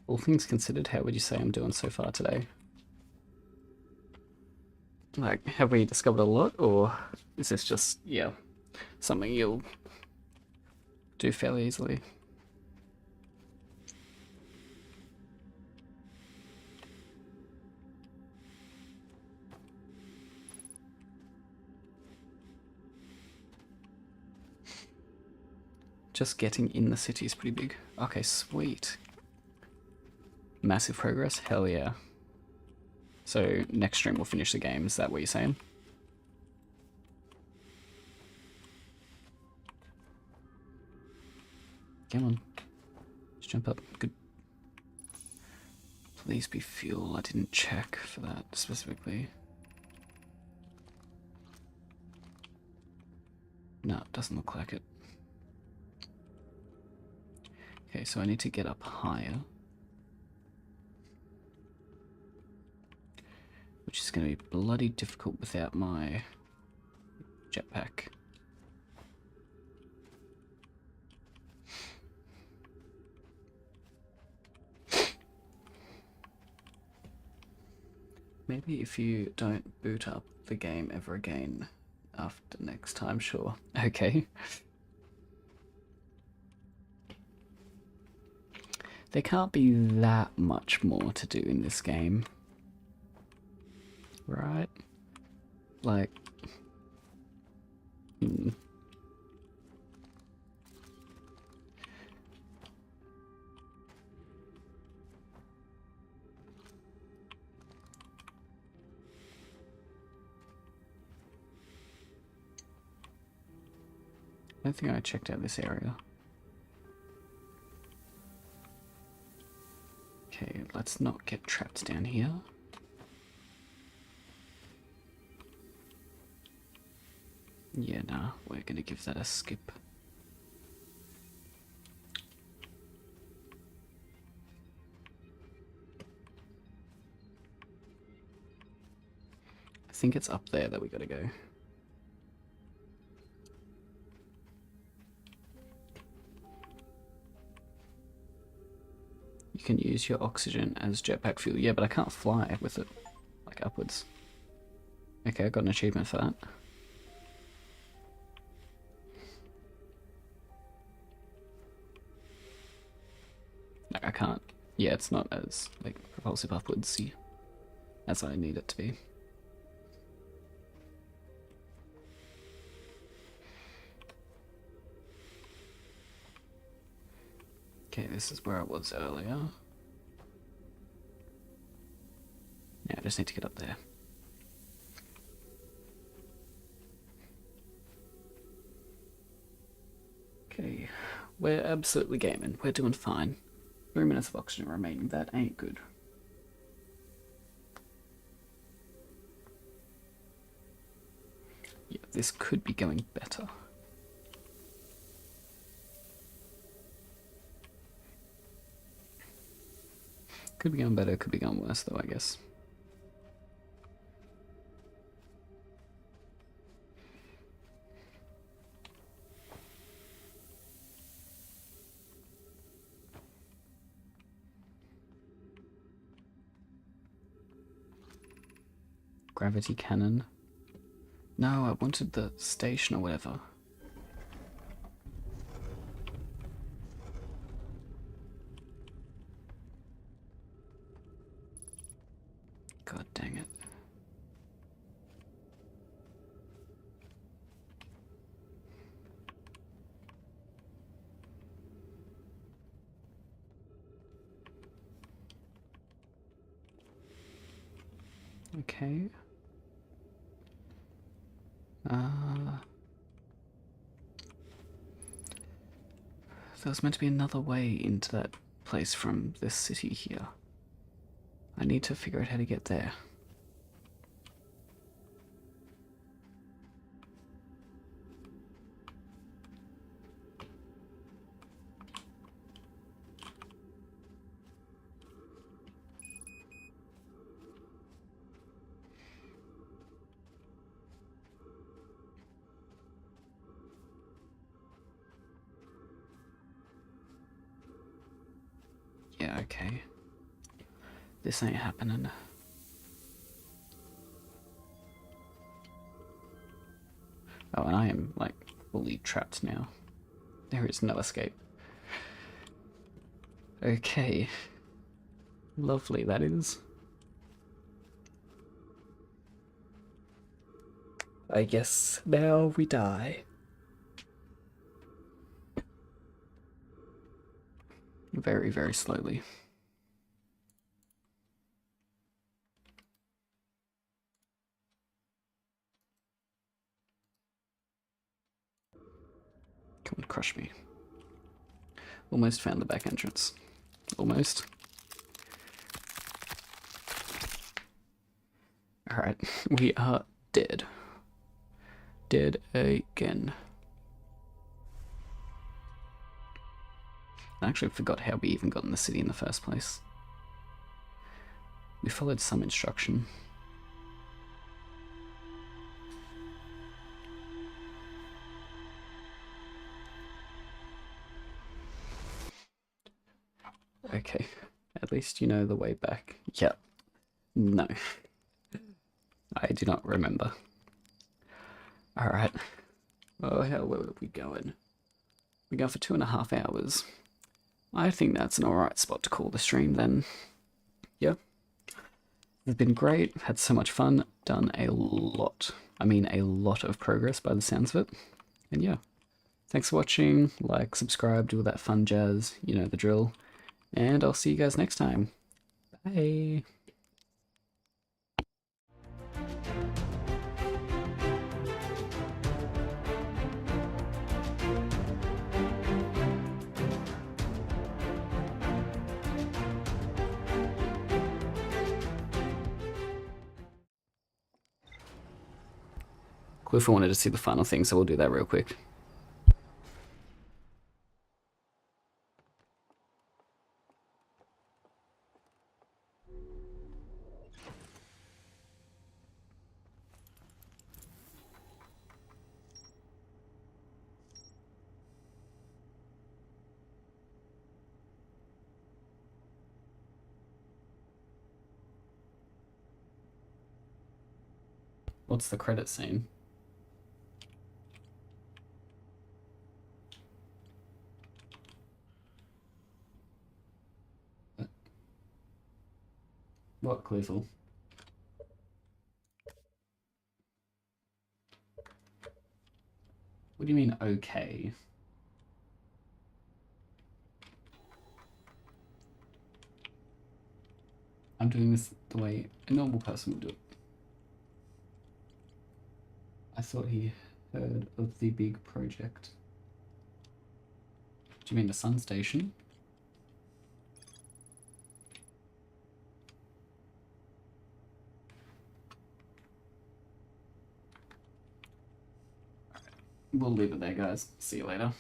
All things considered, how would you say I'm doing so far today? Like, have we discovered a lot, or is this just, yeah, something you'll do fairly easily? just getting in the city is pretty big. Okay, sweet. Massive progress? Hell yeah. So next stream we'll finish the game, is that what you're saying? Come on. Just jump up. Good. Please be fuel. I didn't check for that specifically. No, it doesn't look like it. Okay, so I need to get up higher. Which is going to be bloody difficult without my jetpack. Maybe if you don't boot up the game ever again after next time, sure. Okay. There can't be that much more to do in this game. Right? Like... I don't think I checked out this area. Okay, let's not get trapped down here. Yeah, nah, we're gonna give that a skip. I think it's up there that we gotta go. You can use your oxygen as jetpack fuel. Yeah, but I can't fly with it, like upwards. Okay, I got an achievement for that. No, I can't. Yeah, it's not as, like, propulsive upwards as I need it to be. Okay, this is where I was earlier. Yeah, I just need to get up there. Okay, we're absolutely gaming. We're doing fine. 3 minutes of oxygen remaining. That ain't good. Yeah, this could be going better. Could be going better, could be going worse though, I guess. Gravity cannon. No, I wanted the station or whatever. God dang it. Okay. There was meant to be another way into that place from this city here. I need to figure out how to get there. Yeah, okay. This ain't happening. Oh, and I am, like, fully trapped now. There is no escape. Okay. Lovely, that is. I guess now we die. very, very slowly. Come on, crush me. Almost found the back entrance. Almost. Alright, we are dead. Dead again. I actually forgot how we even got in the city in the first place. We followed some instruction. Okay, at least you know the way back. Yep. No. I do not remember. Alright. Oh hell, where are we going? We're going for 2.5 hours. I think that's an alright spot to call the stream then. Yeah. It's been great, had so much fun, done a lot. I mean a lot of progress by the sounds of it. And yeah. Thanks for watching, like, subscribe, do all that fun jazz, you know the drill. And I'll see you guys next time. Bye! Kloofel wanted to see the final thing, so we'll do that real quick. What's the credit scene? What, Kloofel? What do you mean, okay? I'm doing this the way a normal person would do it. I thought he heard of the big project. Do you mean the sun station? We'll leave it there, guys. See you later.